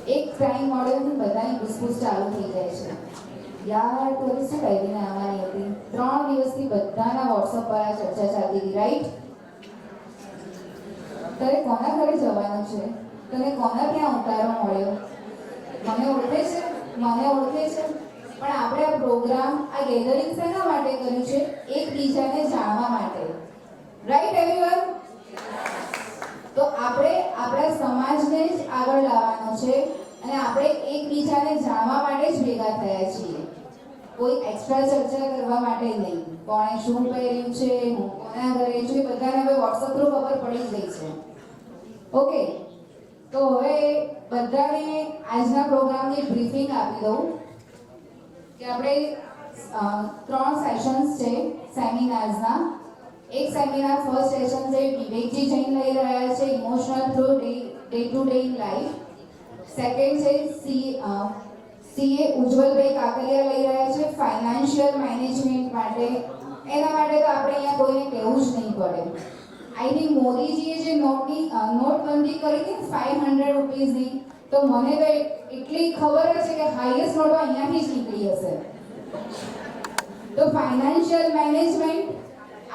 એક ટાઈમ મોડેલથી બધાની પૂછપૂછ ચાલુ થઈ જાય છે. યાર તો શું કરીને આવવાની હતી? 3 દિવસથી બધાના વોટ્સઅપ પર આ ચર્ચા ચાલતી હતી, રાઈટ? તારે કોના ઘરે જવાનું છે? તને કોના ત્યાં ઉતારો મળ્યો? મને ઓળખે છે? મને ઓળખે છે? પણ આપણે આ પ્રોગ્રામ, આ ગેધરિંગ શેના માટે કર્યું છે? એકબીજાને જાણવા માટે, રાઈટ એવરીવન? તો આપણે આપણા સમાજને જ આગળ લાવવાનો છે અને આપણે એકબીજાને જાણવા માટે જ ભેગા થયા છીએ. કોઈ એક્સ્ટ્રા ચર્ચા કરવા માટે નહીં. કોણે શું પહેર્યું છે, હું કોના ઘરે છું, એ બધાને હવે વોટ્સઅપ થ્રુ ખબર પડી જ ગઈ છે. ઓકે, તો હવે બધાને આજના પ્રોગ્રામની બ્રીફિંગ આપી દઉં કે આપણે 3 સેશન્સ છે સેમિનાર્સના. એક સેમિનાર ફર્સ્ટ સેશન છે વિવેકજી જૈન લઈ રહ્યા છે, emotional through day to day in life. Second છે સીએ ઉજ્જવલભાઈ કાકરિયા લઈ રહ્યા છે ફાઇનાન્શિયલ મેનેજમેન્ટ માટે. એના માટે તો આપણે અહીંયા કોઈને કહેવું જ નહીં પડે. આઈ થિંક મોદીજીએ જે નોટબંધી કરી હતી 500 રૂપીસની, તો મને તો એટલી ખબર છે કે હાઈએસ્ટ નોટો અહીંયાથી જ નીકળી હશે. તો ફાઇનાન્શિયલ મેનેજમેન્ટ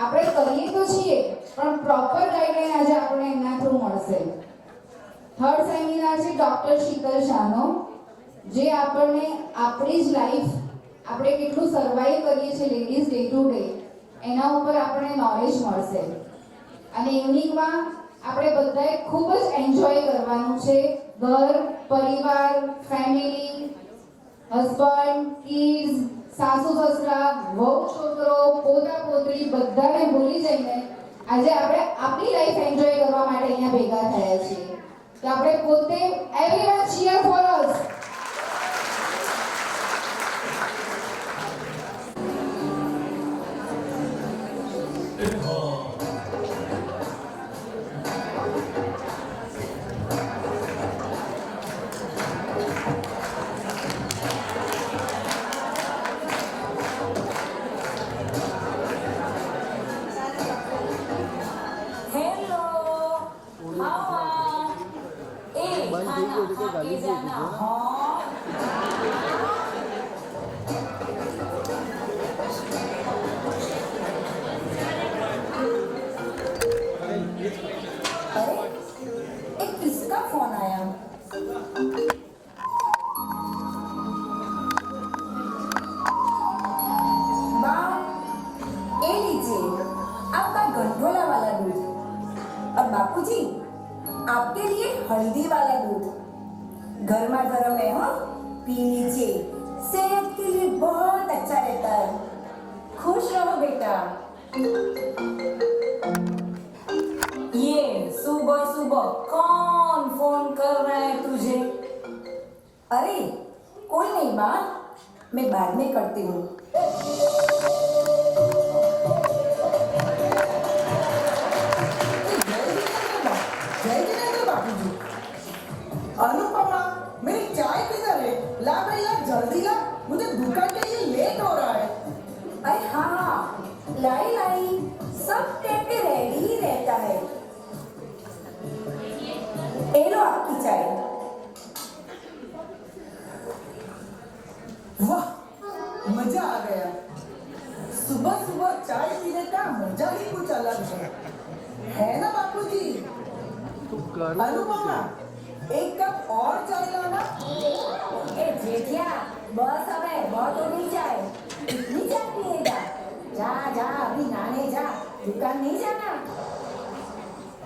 આપણે કરીએ તો છીએ, પણ પ્રોપર ગાઈડલાઈન આજે આપણને એમના થ્રુ મળશે. થર્ડ સેમિનાર છે ડોક્ટર શીતલ શાહનો, જે આપણને આપણી જ લાઈફ, આપણે કેટલું સર્વાઈવ કરીએ છીએ લેડીઝ ડે ટુ ડે, એના ઉપર આપણને નોલેજ મળશે. અને ઇવનિંગમાં આપણે બધાએ ખૂબ જ એન્જોય કરવાનું છે. ઘર, પરિવાર, ફેમિલી, હસબન્ડ, કિડ્સ, સાસુ સસરા, વહુ છોકરો, પોતા પોતરી બધાને ભૂલી જઈને આજે આપણે આપણી લાઈફ એન્જોય કરવા માટે અહીંયા ભેગા થયા છીએ. તો આપણે પોતે એવરીવન ચીયર ફોર અસ. बापूजी आपके लिए हल्दी वाला दूध गर्मा गर्म है, हाँ पी लीजिए, सेहत के लिए बहुत अच्छा रहता है. खुश रहो बेटा. ये सुबह सुबह कौन फोन कर रहा है तुझे? अरे कोई नहीं माँ, मैं बाद में करती हूँ. अनुपमा मेरी चाय किधर है? ला भाई ला, जल्दी ला, मुझे दुकान के लिए लेट हो रहा है. अरे हाँ लाई लाई, सब टाइम पे रेडी ही रहता है. ये लो आपकी चाय. वाह मजा आ गया. सुबह सुबह चाय पीने का मजा ही कुछ अलग है ना बापूजी? अनुपमा एक कप और चाय लाना. ए जेठिया बस अब है, बहुत हो गई चाय. इतनी चाय पिएगा? जा जा अभी नहाने जा, दुकान नहीं जाना.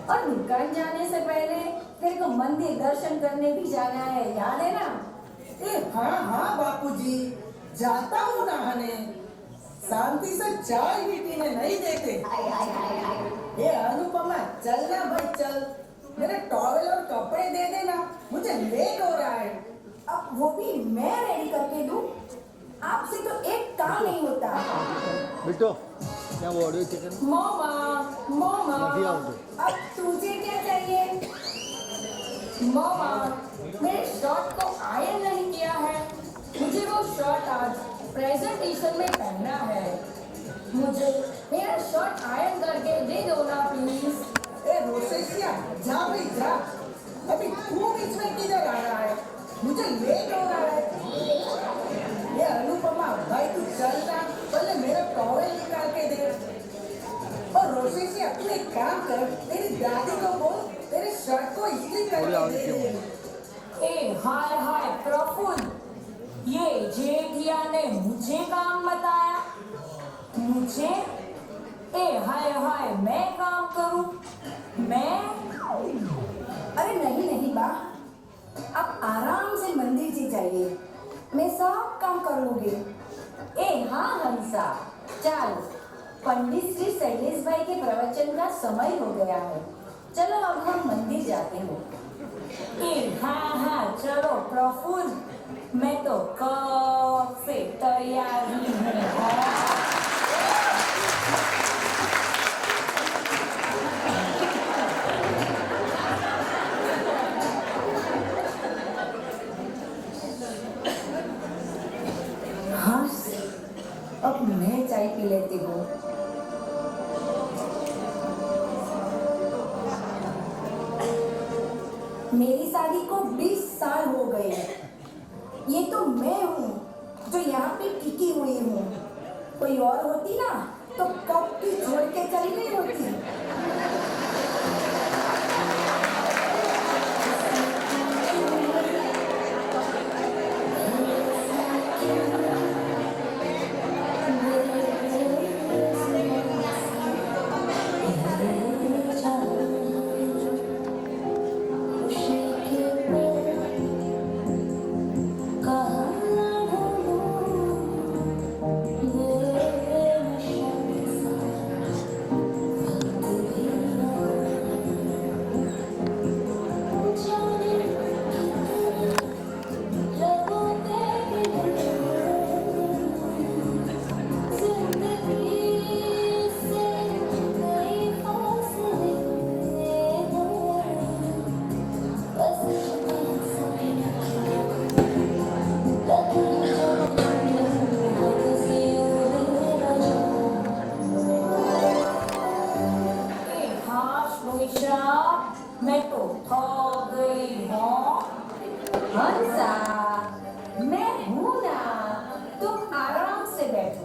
और दुकान जाने से पहले तेरे को मंदिर दर्शन करने भी जाना है, याद है ना? हाँ हाँ बापूजी, जाता हूँ नहाने. शांति से चाय भी पीने नहीं देते. आय आय आय आय. ये अनुपमा चल ना भाई चल, मेरे टॉवेल और कपड़े दे देना, मुझे लेट हो रहा है. अब वो भी मैं रेडी करके दूं? आपसे तो एक काम नहीं होता. बेटो क्या ऑडियो चिकन मम्मा मम्मा नहीं आओगे. अब तुझे क्या चाहिए? मम्मा मेरे शर्ट को आयरन नहीं किया है, मुझे वो शर्ट आज प्रेजेंटेशन में पहनना है. मुझे मेरा शर्ट आयरन करके दे दो ना प्लीज. ए रोसेसिया जा भाई जा, अभी तू बीच में किधर आ रहा है? लेट हो रहा है। ये अनुपमा भाई तू चल ना, पहले मेरा टॉवेल निकाल के दे। और रोशनी से अपने काम कर, तेरी दादी को बोल तेरे शर्ट को इस्त्री करके दे। ए हाय हाय प्रफुल्ल, ये जेठिया ने मुझे काम बताया। मुझे? ए हाय हाय मैं काम करूं? मैं? अरे नहीं नहीं बा, आप आराम से मंदिर जी जाइए, मैं सब काम कर लूंगी। ए हाँ हंसा, चल पंडित श्री शैलेश भाई के प्रवचन का समय हो गया है, चलो अब हम मंदिर जाते हैं। ए हाँ हाँ चलो प्रफुल्ल, मैं तो कब से तैयार ही हूँ। हाँ, अब मैं चाय पी लेती हूँ। मेरी शादी को 20 साल हो गए हैं। ये तो मैं हूँ जो यहाँ पे टिकी हुई हूँ। कोई और होती ना तो कब की छोड़ के चली गई होती। मैं तो थक गई हूँ। हंसा, मैं हूँ ना, तुम आराम से बैठो।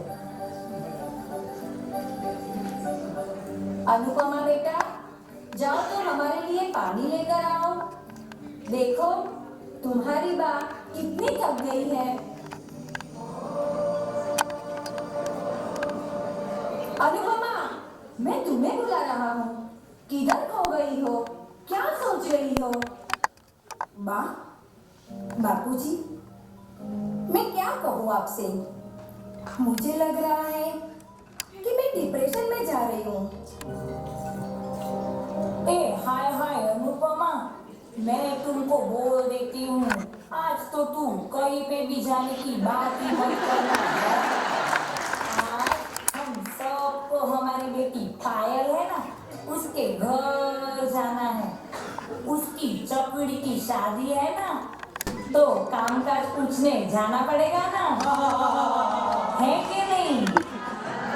अनुपमा बेटा, जाओ तो हमारे लिए पानी लेकर आओ। देखो तुम्हारी बा कितनी थक गई है। अनुपमा, मैं तुम्हें बुला रहा हूँ, किधर खो गई हो, क्या सोच रही हो? बा, बापूजी, मैं क्या कहूँ आपसे? मुझे लग रहा है कि मैं डिप्रेशन में जा रही हूँ। ए हाय हाय अनुपमा, मैं तुमको बोल देती हूँ, आज तो तू कहीं पे भी जाने की बात ही मत करना। आज हम सबको हमारी बेटी पायल है ना, उसके घर जाना है। उसकी चपड़ी की शादी है ना, तो कामकाज पूछने जाना पड़ेगा ना, है कि नहीं?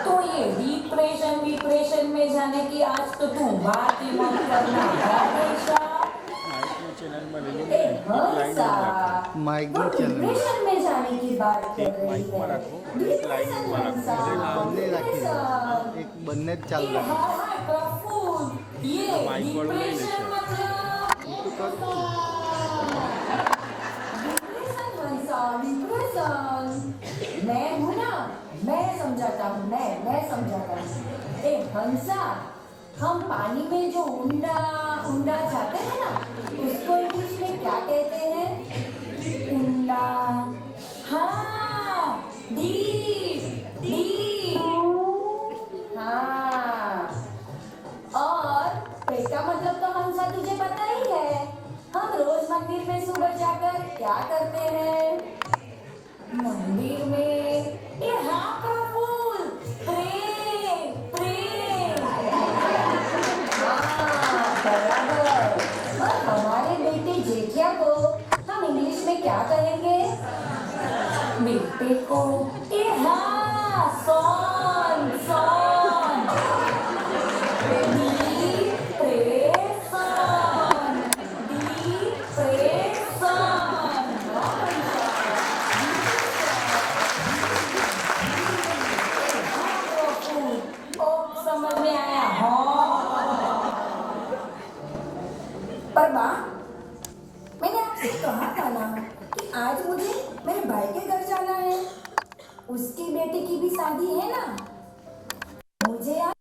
तो ये डिप्रेशन में जाने की आज तो तू बात ही मत करना। ए हंसा, माइक वो चल रही है। डिप्रेशन में जाने की बात कर रही है। બંને રાખી એક બંને જ ચાલુ રાખે ये डिप्रेशन मैं हूँ ना, मैं समझाता हूँ, मैं समझाता हूँ। ए हंसा, हम पानी में जो उंडा उंडा जाते हैं ना, उसको इंग्लिश में क्या कहते हैं? उंडा। हाँ, डीप डीप। हाँ, और पेट का मतलब तो हंसा तुझे पता ही है। हम रोज मंदिर में सुबह जाकर क्या करते हैं? मंदिर में ये हाँ प्रफुल्ल, प्रे हाँ, बराबर। और हमारे बेटे जेठिया को हम इंग्लिश में क्या कहेंगे? बेटे को ये हाँ सॉन आपसे कहा था ना कि आज मुझे मेरे भाई के घर जाना है। उसकी बेटी की भी शादी है ना। मुझे आज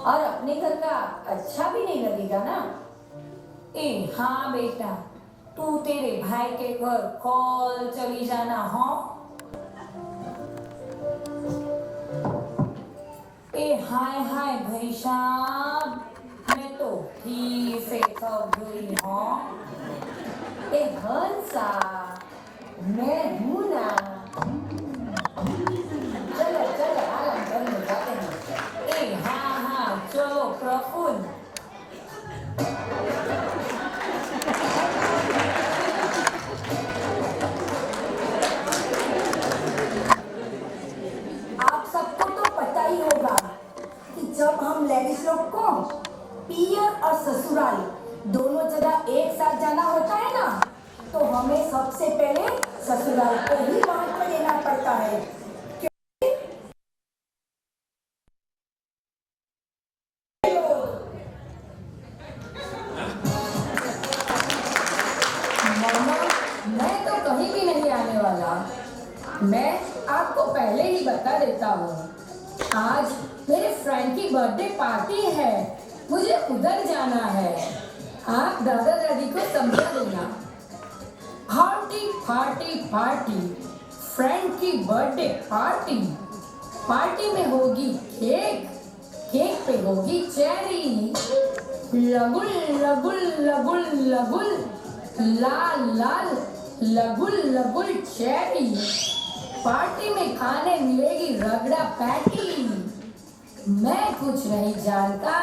और अपने घर का अच्छा भी नहीं लगेगा ना। ए हाँ बेटा, तू तेरे भाई के घर कॉल चली जाना हो। ए हाय हाय भाई साहब, मैं तो ठीक से थक गई हूँ। ए हंसा, मैं हूँ ना। चलो चलो आराम करने जाते हैं। ए हाँ हाँ चलो प्रफुल्ल। आप सबको तो पता ही होगा कि जब हम लेडीज लोग को पियर और ससुराल दोनों जगह एक साथ जाना होता है ना, तो हमें सबसे पहले ससुराल को ही महत्व देना पड़ता है। मामा, मैं तो कहीं भी नहीं आने वाला। मैं आपको पहले ही बता देता हूँ, आज मेरे फ्रेंड की बर्थडे पार्टी है, मुझे उधर जाना है। आप दादा दादी को समझा देना। पार्टी पार्टी पार्टी, फ्रेंड की बर्थडे पार्टी। पार्टी में होगी केक, केक पे होगी चेरी। लगुल लगुल लगुल लगुल, लाल लाल लगुल लगुल चेरी। पार्टी में खाने मिलेगी रगड़ा पैटी। मैं कुछ नहीं जानता,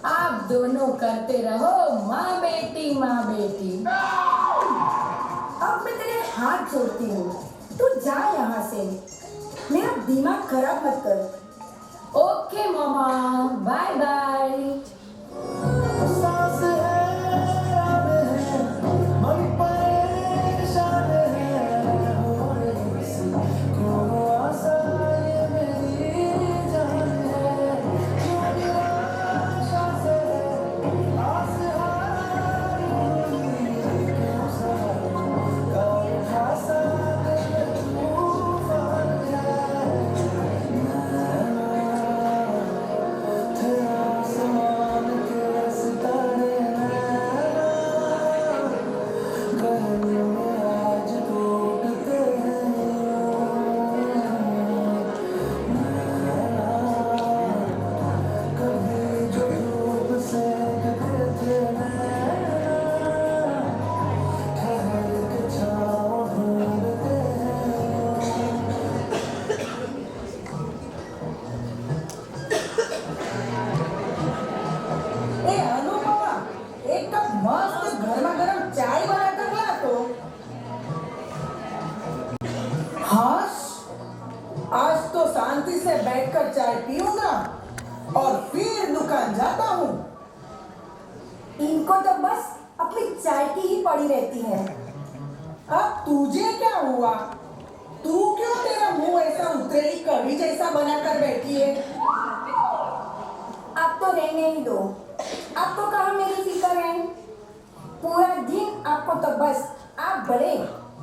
आप दोनों करते रहो माँ बेटी माँ बेटी। अब मैं तेरे हाथ जोड़ती हूँ, तू जा यहाँ से, मेरा दिमाग खराब मत कर। ओके मामा, बाय बाय। ए अनुपमा, एक कप मस्त गरमा गरम चाय बनाकर ला तो। हाश, आज तो शांति से बैठकर चाय पीऊंगा और फिर दुकान जाता हूँ। इनको तो बस अपनी चाय की ही पड़ी रहती है। अब तुझे क्या हुआ? तू क्यों तेरा मुंह ऐसा उतरेली कढ़ी जैसा बनाकर बैठी है? आप तो रहने ही दो, आपको कहाँ मेरी फिक्र है। पूरा दिन आपको तो बस आप बढ़े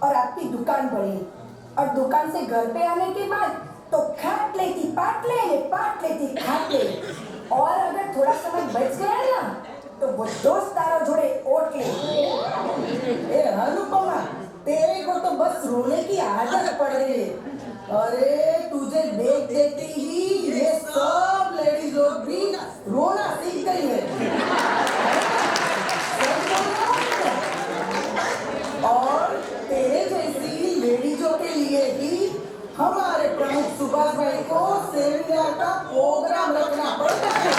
और आपकी दुकान बढ़े, और दुकान से घर पे आने के बाद तो खाट लेती पाट ले, पाट लेती खाट ले, और अगर थोड़ा समय बच गया ना तो वो दोस्तारों जोड़े ओट ले। ए अनुपमा, तेरे को तो बस रोने की आदत पड़ गई है। अरे तुझे देख देखते ही ये सब लेडीज लोग भी रोना सीख गई है। और तेरे जैसी लेडीजों के लिए ही हमारे प्रमुख सुभाष भाई को सेमिनार का प्रोग्राम रखना पड़ता है।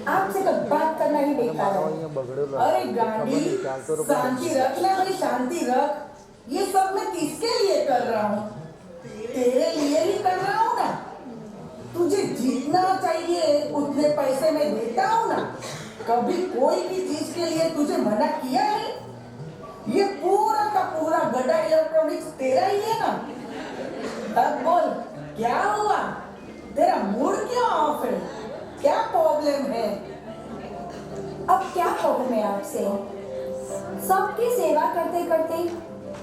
आपसे तो बात करना ही बेकार है। अरे गांधी, शांति रख ना भाई, शांति रख। ये सब मैं किसके लिए कर रहा हूँ? तेरे लिए ही कर रहा हूँ ना। तुझे जितना चाहिए उतने पैसे मैं देता हूँ ना। कभी कोई भी चीज के लिए तुझे मना किया है? ये पूरा का पूरा गड्ढा इलेक्ट्रॉनिक्स तेरा ही है ना। अब बोल, क्या हुआ? तेरा मूड क्यों ऑफ है? क्या प्रॉब्लम है? अब क्या कहूँ मैं आपसे, सबकी सेवा करते करते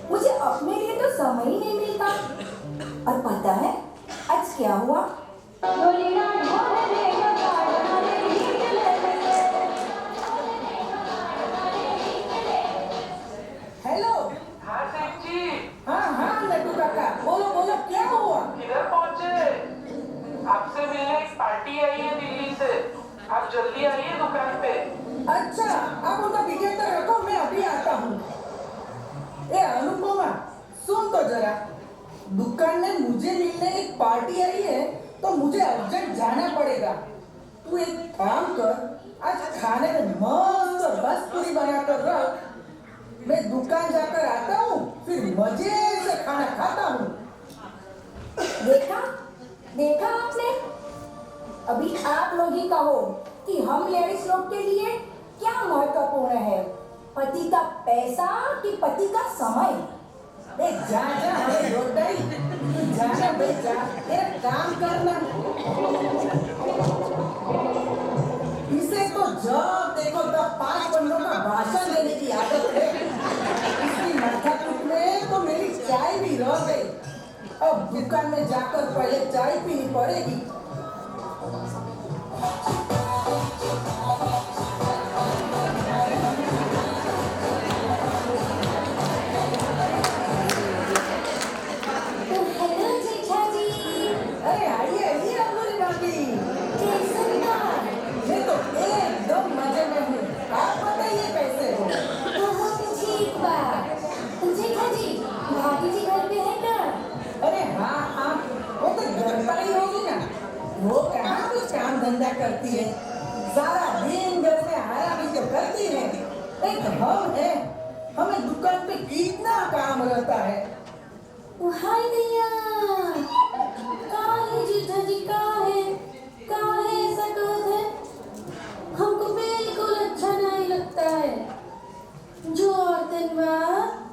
मुझे अपने लिए तो समय ही नहीं मिलता। और पता है आज क्या हुआ? हेलो। हाँ सेठ जी, हाँ लड्डू काका, बोलो बोलो, क्या हुआ? किधर पहुंचे? आपसे मिलने एक पार्टी आई है दिल्ली से। आप जल्दी आइए दुकान पे। अच्छा, आप उनका विकेटर रखो, मैं अभी आता हूँ। ए अनुपमा, सुन तो जरा, दुकान में मुझे मिलने एक पार्टी आई है तो मुझे अर्जेंट जाना पड़ेगा। तू एक काम कर, आज खाने में मस्त बस पूरी बना कर रख। मैं दुकान जाकर आता हूँ, फिर मजे से खाना खाता हूँ। देखा देखा आपने, अभी आप लोग ही कहो कि हम लेडीज लोग के लिए क्या महत्वपूर्ण है, पति का पैसा कि पति का समय। ए जा अरे रोटाई, तू जाना बेटा, तेरा काम करना। इसे तो जब देखो तब 5 बंदों का भाषण देने की आदत है। इसकी माथाकूट में तो मेरी चाय भी रह गई। अब दुकान में जाकर पहले चाय पीनी पड़ेगी। हेलो जेठा जी, अरे आइए आइए रंगोली भाभी, कैसे हो? मैं तो एकदम मजे में हूँ। आप बताइए कैसे हो? बहुत ठीक बा। जेठा जी, भाभी जी घर पे है क्या? अरे हाँ, वो तो घर पर ही होगी ना। वो कहाँ कुछ काम धंधा करती है, सारा दिन घर में आया भी तो करती है। एक हम है, हमें दुकान पे कितना काम रहता है। हाय भैया, काहे जेठा जी, काहे ऐसा कहत है? हमको बिल्कुल अच्छा नहीं लगता है। जो औरतन बा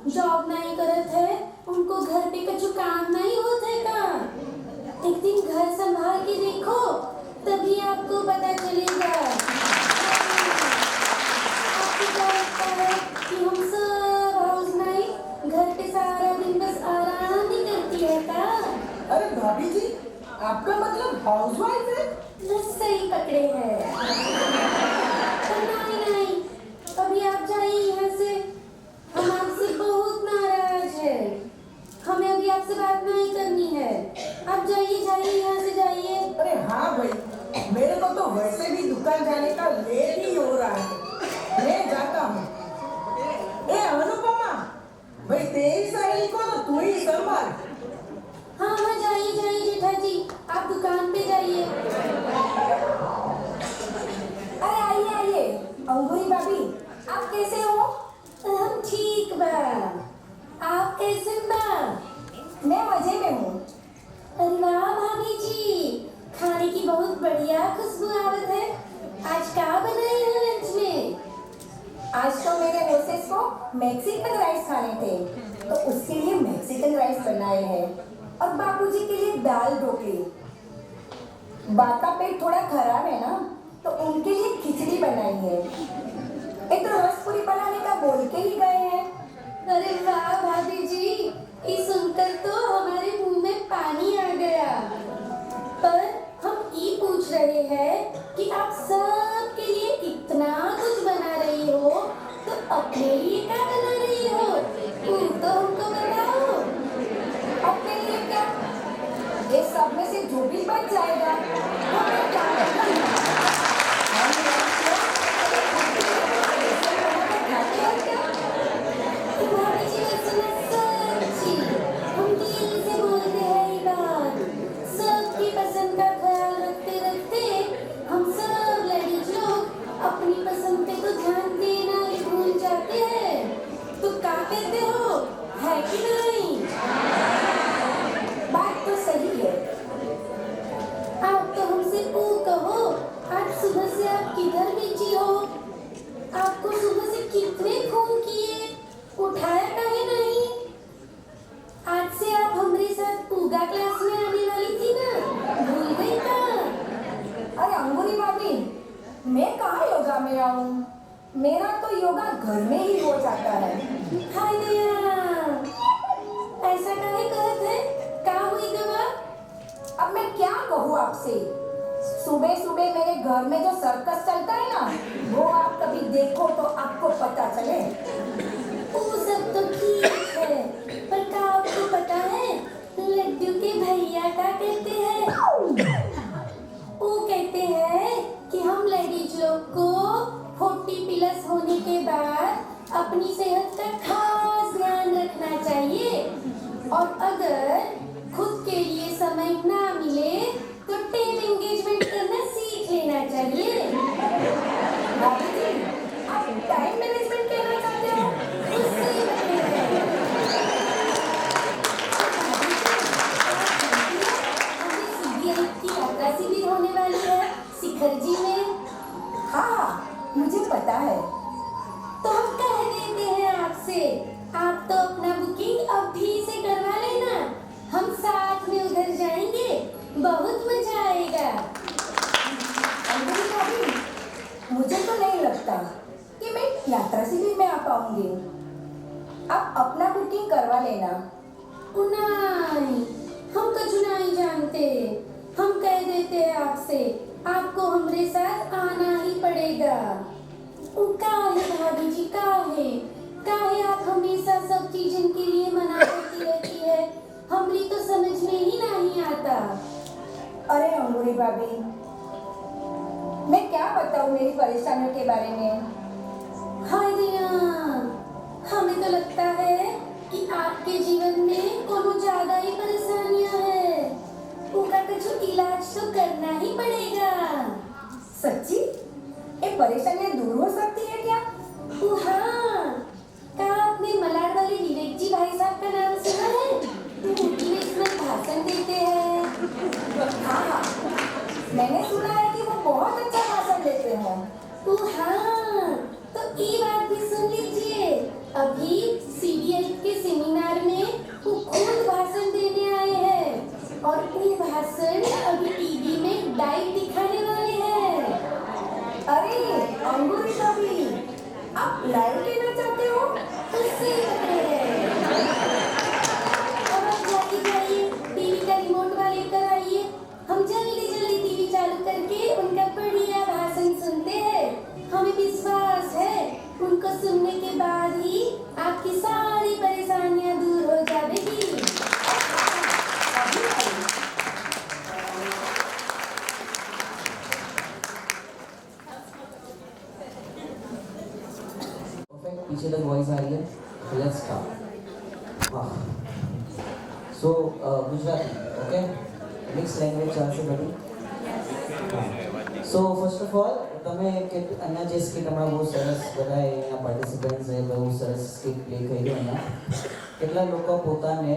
जॉब नहीं करत है, उनको घर पे कछु काम नहीं होते का? एक दिन घर संभाल के देखो, तभी आपको पता चलेगा। आपको क्या लगता है कि हम सब हाउस नाइट घर पे सारा दिन बस आराम ही करती है का? अरे भाभी जी, आपका मतलब हाउसवाइफ है? बस सही पकड़े हैं। पर नहीं, अभी आप जाइए यहाँ से, हम आपसे बहुत नाराज है। हमें अभी आपसे बात नहीं करनी है। आप जाइए यहाँ से जाइए। अरे हाँ भाई, मेरे को तो वैसे भी दुकान जाने का लेट ही हो रहा है। मैं जाता हूँ। ए अनुपमा, भाई तेरी सहेली को तो तू ही संभाल। हाँ जाइए जेठा जी, आप दुकान पे जाइए। अरे आइए, अंगूरी भाभी, आप कैसे हो? हम ठीक बा। आप कैसे बा? मैं मजे में हूँ। अरे वाह भाभी जी, खाने की बहुत बढ़िया खुशबू आवत है। आज क्या बनाई है लंच में? आज तो मेरे मिसेस को मैक्सिकन राइस खाने थे, तो उसके लिए मैक्सिकन राइस बनाए हैं, और बाबूजी के लिए दाल ढोकली। बा का पेट थोड़ा खराब है ना, तो उनके लिए खिचड़ी बनाई है। एक तो रस पूरी बनाने का बोल के ही गए हैं। अरे वाह भाभी जी, ये सुनकर तो हमारे मुंह में पानी आ गया। पर हम ये पूछ रहे हैं कि आप सब के लिए इतना कुछ बना रही हो, तो अपने लिए क्या बना रही हो? वो तो हमको बताओ। अपने लिए क्या? ये सब में से जो भी बच जाएगा वो मैं काम करूंगा। हम लोग खाते हैं क्या? तुम्हारी जीवन सुना सच्ची, हम दिल से बोलते हैं ये बात। सबकी पसंद का ख्याल रखते रखते हम सब लेडीज लोग अपनी पसंद पे तो ध्यान देना ही भूल जाते हैं। तो क्या कहते हो, है कि नहीं? बाय मेरा तो योगा घर में ही हो जाता है। हाय दया, ऐसा काहे कहत है? का हुई गवा? अब मैं क्या कहूँ आपसे, सुबह सुबह मेरे घर में जो सर्कस चलता है ना, वो आप कभी देखो तो आपको पता चले। वो सब तो ठीक है, पर का आपको पता है लड्डू के भैया क्या कहते हैं? वो कहते हैं कि हम लेडीज लोग को 40+ होने के बाद अपनी सेहत का खास ध्यान रखना चाहिए, और अगर खुद के लिए समय ना मिले तो टाइम एंगेजमेंट करना सीख लेना चाहिए। भाभी जी, आप टाइम मैनेजमेंट कहना चाहते हो? उससे हमें CBI की यात्रा शिविर होने वाली है शिखर जी में, हाँ, मुझे पता है। तो हम कह देते हैं आपसे, आप तो अपना बुकिंग अभी से करवा लेना, हम साथ में उधर जाएंगे, बहुत मजा आएगा। अंजलि भाभी, मुझे तो नहीं लगता कि मैं यात्रा शिविर में आ पाऊंगी। आप अपना बुकिंग करवा लेना। उनाई, हम कछु नहीं जानते, हम कह देते हैं आपसे, आपको हमारे साथ आना ही पड़ेगा। काहे भाभी जी, काहे आप हमेशा सब चीजों के लिए मना करती रहती है, हमरी तो समझ में ही नहीं आता। अरे अंगूरी भाभी, मैं क्या बताऊं मेरी परेशानियों के बारे में। हाय दया, हमें तो लगता है कि आपके जीवन में कोनो ज्यादा ही परेशानियां हैं, उनका कुछ इलाज तो करना ही पड़ेगा। सच्ची? ये परेशानियां दूर हो सकती है क्या? ओ हाँ, क्या आपने मलाड वाले विवेक जी भाई साहब का नाम सुना है? वो मोटिवेशनल भाषण देते हैं। हाँ, मैंने सुना है कि वो बहुत अच्छा भाषण देते हैं। ओ हाँ, तो ये बात भी सुन लीजिए, अभी CBI के सेमिनार में वो खुद भाषण देने आए हैं, और वो भाषण अभी टीवी में लाइव दिखाने वाले हैं। अरे अंगूरी भाभी, आप लाइव लेना चाहते हो? उससे अब आप जाके जाइए, टीवी का रिमोट वाले कर आइए, हम जल्दी जल्दी टीवी चालू करके उनका बढ़िया भाषण सुनते हैं। हमें विश्वास है उनको सुनने के बाद ही आपकी सारी परेशानियां दूर हो जाएगी। परफेक्ट, पीछे तक वॉइस आ रही है। Let's start. हाँ, सो गुजराती, ओके, મિક્સ લેંગ્વેજ ચાલશે બધી. સો ફર્સ્ટ ઓફ ઓલ તમે અહીંયા જે સ્કીટ હમણાં બહુ સરસ બધાએ અહીંયા પાર્ટિસિપન્ટ્સે બહુ સરસ સ્કીટ પ્લે કર્યું અહીંયા. કેટલા લોકો પોતાને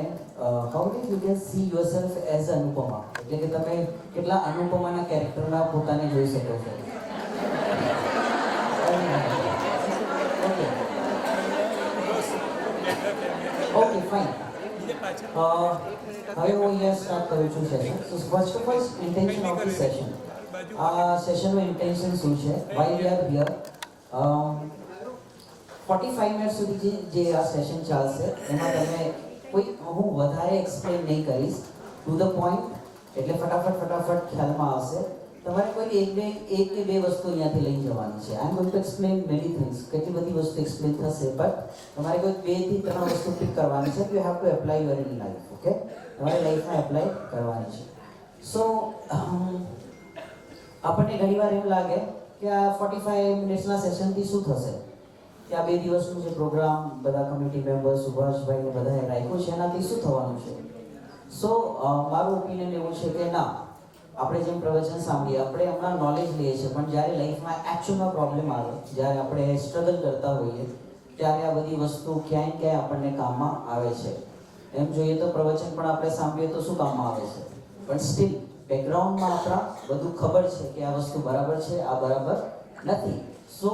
how did you can see yourself as Anupama, એટલે કે તમે કેટલા અનુપમાના કેરેક્ટરમાં પોતાને જોઈ શકો છો? Okay okay fine. હવે હું અહીંયા સ્ટાર્ટ કરું છું session. So first of all intention of the session. આ સેશનનું ઇન્ટેન્શન શું છે? Why we are here, 45 minute સુધી જે આ સેશન ચાલશે એમાં તમે કોઈ હું વધારે એક્સપ્લેન નહીં કરીશ, ટુ ધ પોઈન્ટ, એટલે ફટાફટ ખ્યાલમાં આવશે. તમારે કોઈ એક કે બે વસ્તુ અહીંયાથી લઈ જવાની છે. I am going to explain many things, કેટલી બધી વસ્તુ એક્સપ્લેન થશે, બટ તમારે કોઈ 2 થી 3 વસ્તુ પિક કરવાની છે. You have to apply your in life, okay? તમારે લાઈફમાં એપ્લાય કરવાની છે. સો આપણને ઘણીવાર એમ લાગે કે આ 45 મિનિટ્સના સેશનથી શું થશે, કે આ 2 દિવસનું જે પ્રોગ્રામ બધા કમિટી મેમ્બર સુભાષભાઈ ને બધાએ રાખ્યું છે એનાથી શું થવાનું છે. સો મારું ઓપિનિયન એવું છે કે ના, આપણે જેમ પ્રવચન સાંભળીએ, આપણે હમણાં નોલેજ લઈએ છીએ, પણ જ્યારે લાઈફમાં એકચ્યુઅલમાં પ્રોબ્લેમ આવે, જ્યારે આપણે સ્ટ્રગલ કરતા હોઈએ, ત્યારે આ બધી વસ્તુ ક્યાંય આપણને કામમાં આવે છે. એમ જોઈએ તો પ્રવચન પણ આપણે સાંભળીએ તો શું કામમાં આવે છે, પણ સ્ટીલ બેકગ્રાઉન્ડમાં આપણા બધું ખબર છે કે આ વસ્તુ બરાબર છે, આ બરાબર નથી. સો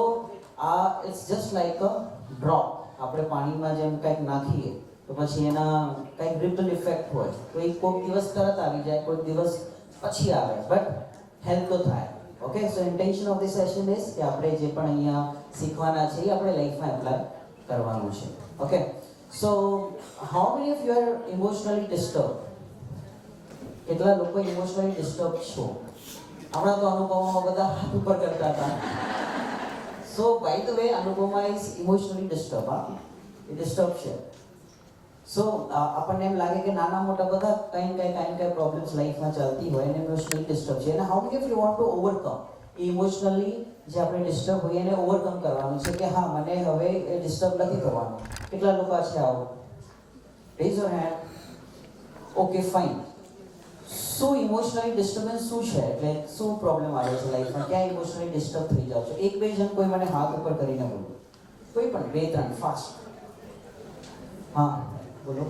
આ it's just like a drop. આપણે પાણીમાં જેમ કંઈક નાખીએ તો પછી એના કંઈક રિપલ ઇફેક્ટ હોય, તો એ કોઈક દિવસ તરત આવી જાય, કોઈક દિવસ પછી આવે, બટ હેલ્પ તો થાય. Okay, so intention of the session is કે આપણે જે પણ અહીંયા શીખવાના છે એ આપણે લાઈફમાં એપ્લાય કરવાનું છે. Okay, so how many of you are emotionally disturb? કેટલા લોકો ઇમોશનલી ડિસ્ટર્બ છો? હમણાં તો અનુપમામાં બધા હાથ ઉપર કરતા હતા. So by the way, Anupama is emotionally disturb. હા, એ ડિસ્ટર્બ છે. સો આપણને એમ લાગે કે નાના મોટા બધા કઈ પ્રોબ્લેમ્સ લાઈફમાં ચાલતી હોય અને ઇમોશનલી ડિસ્ટર્બ છે. અને how many of you want to overcome emotionally જે આપણે ડિસ્ટર્બ હોઈએ એને ઓવરકમ કરવાનું છે કે હા, મને હવે એ ડિસ્ટર્બ નથી થવાનું. કેટલા લોકો છે આવો? Rays your hand. Okay, fine. શું ઇમોશનલી ડિસ્ટર્બન્સ શું છે? એટલે શું પ્રોબ્લેમ આવે છે લાઈફમાં? ક્યાં ઇમોશનલી ડિસ્ટર્બ થઈ જાવ છો? એક બે જણ કોઈ મને હાથ ઉપર કરીને બોલો. કોઈ પણ 2-3 ફાસ્ટ. હા, બોલો.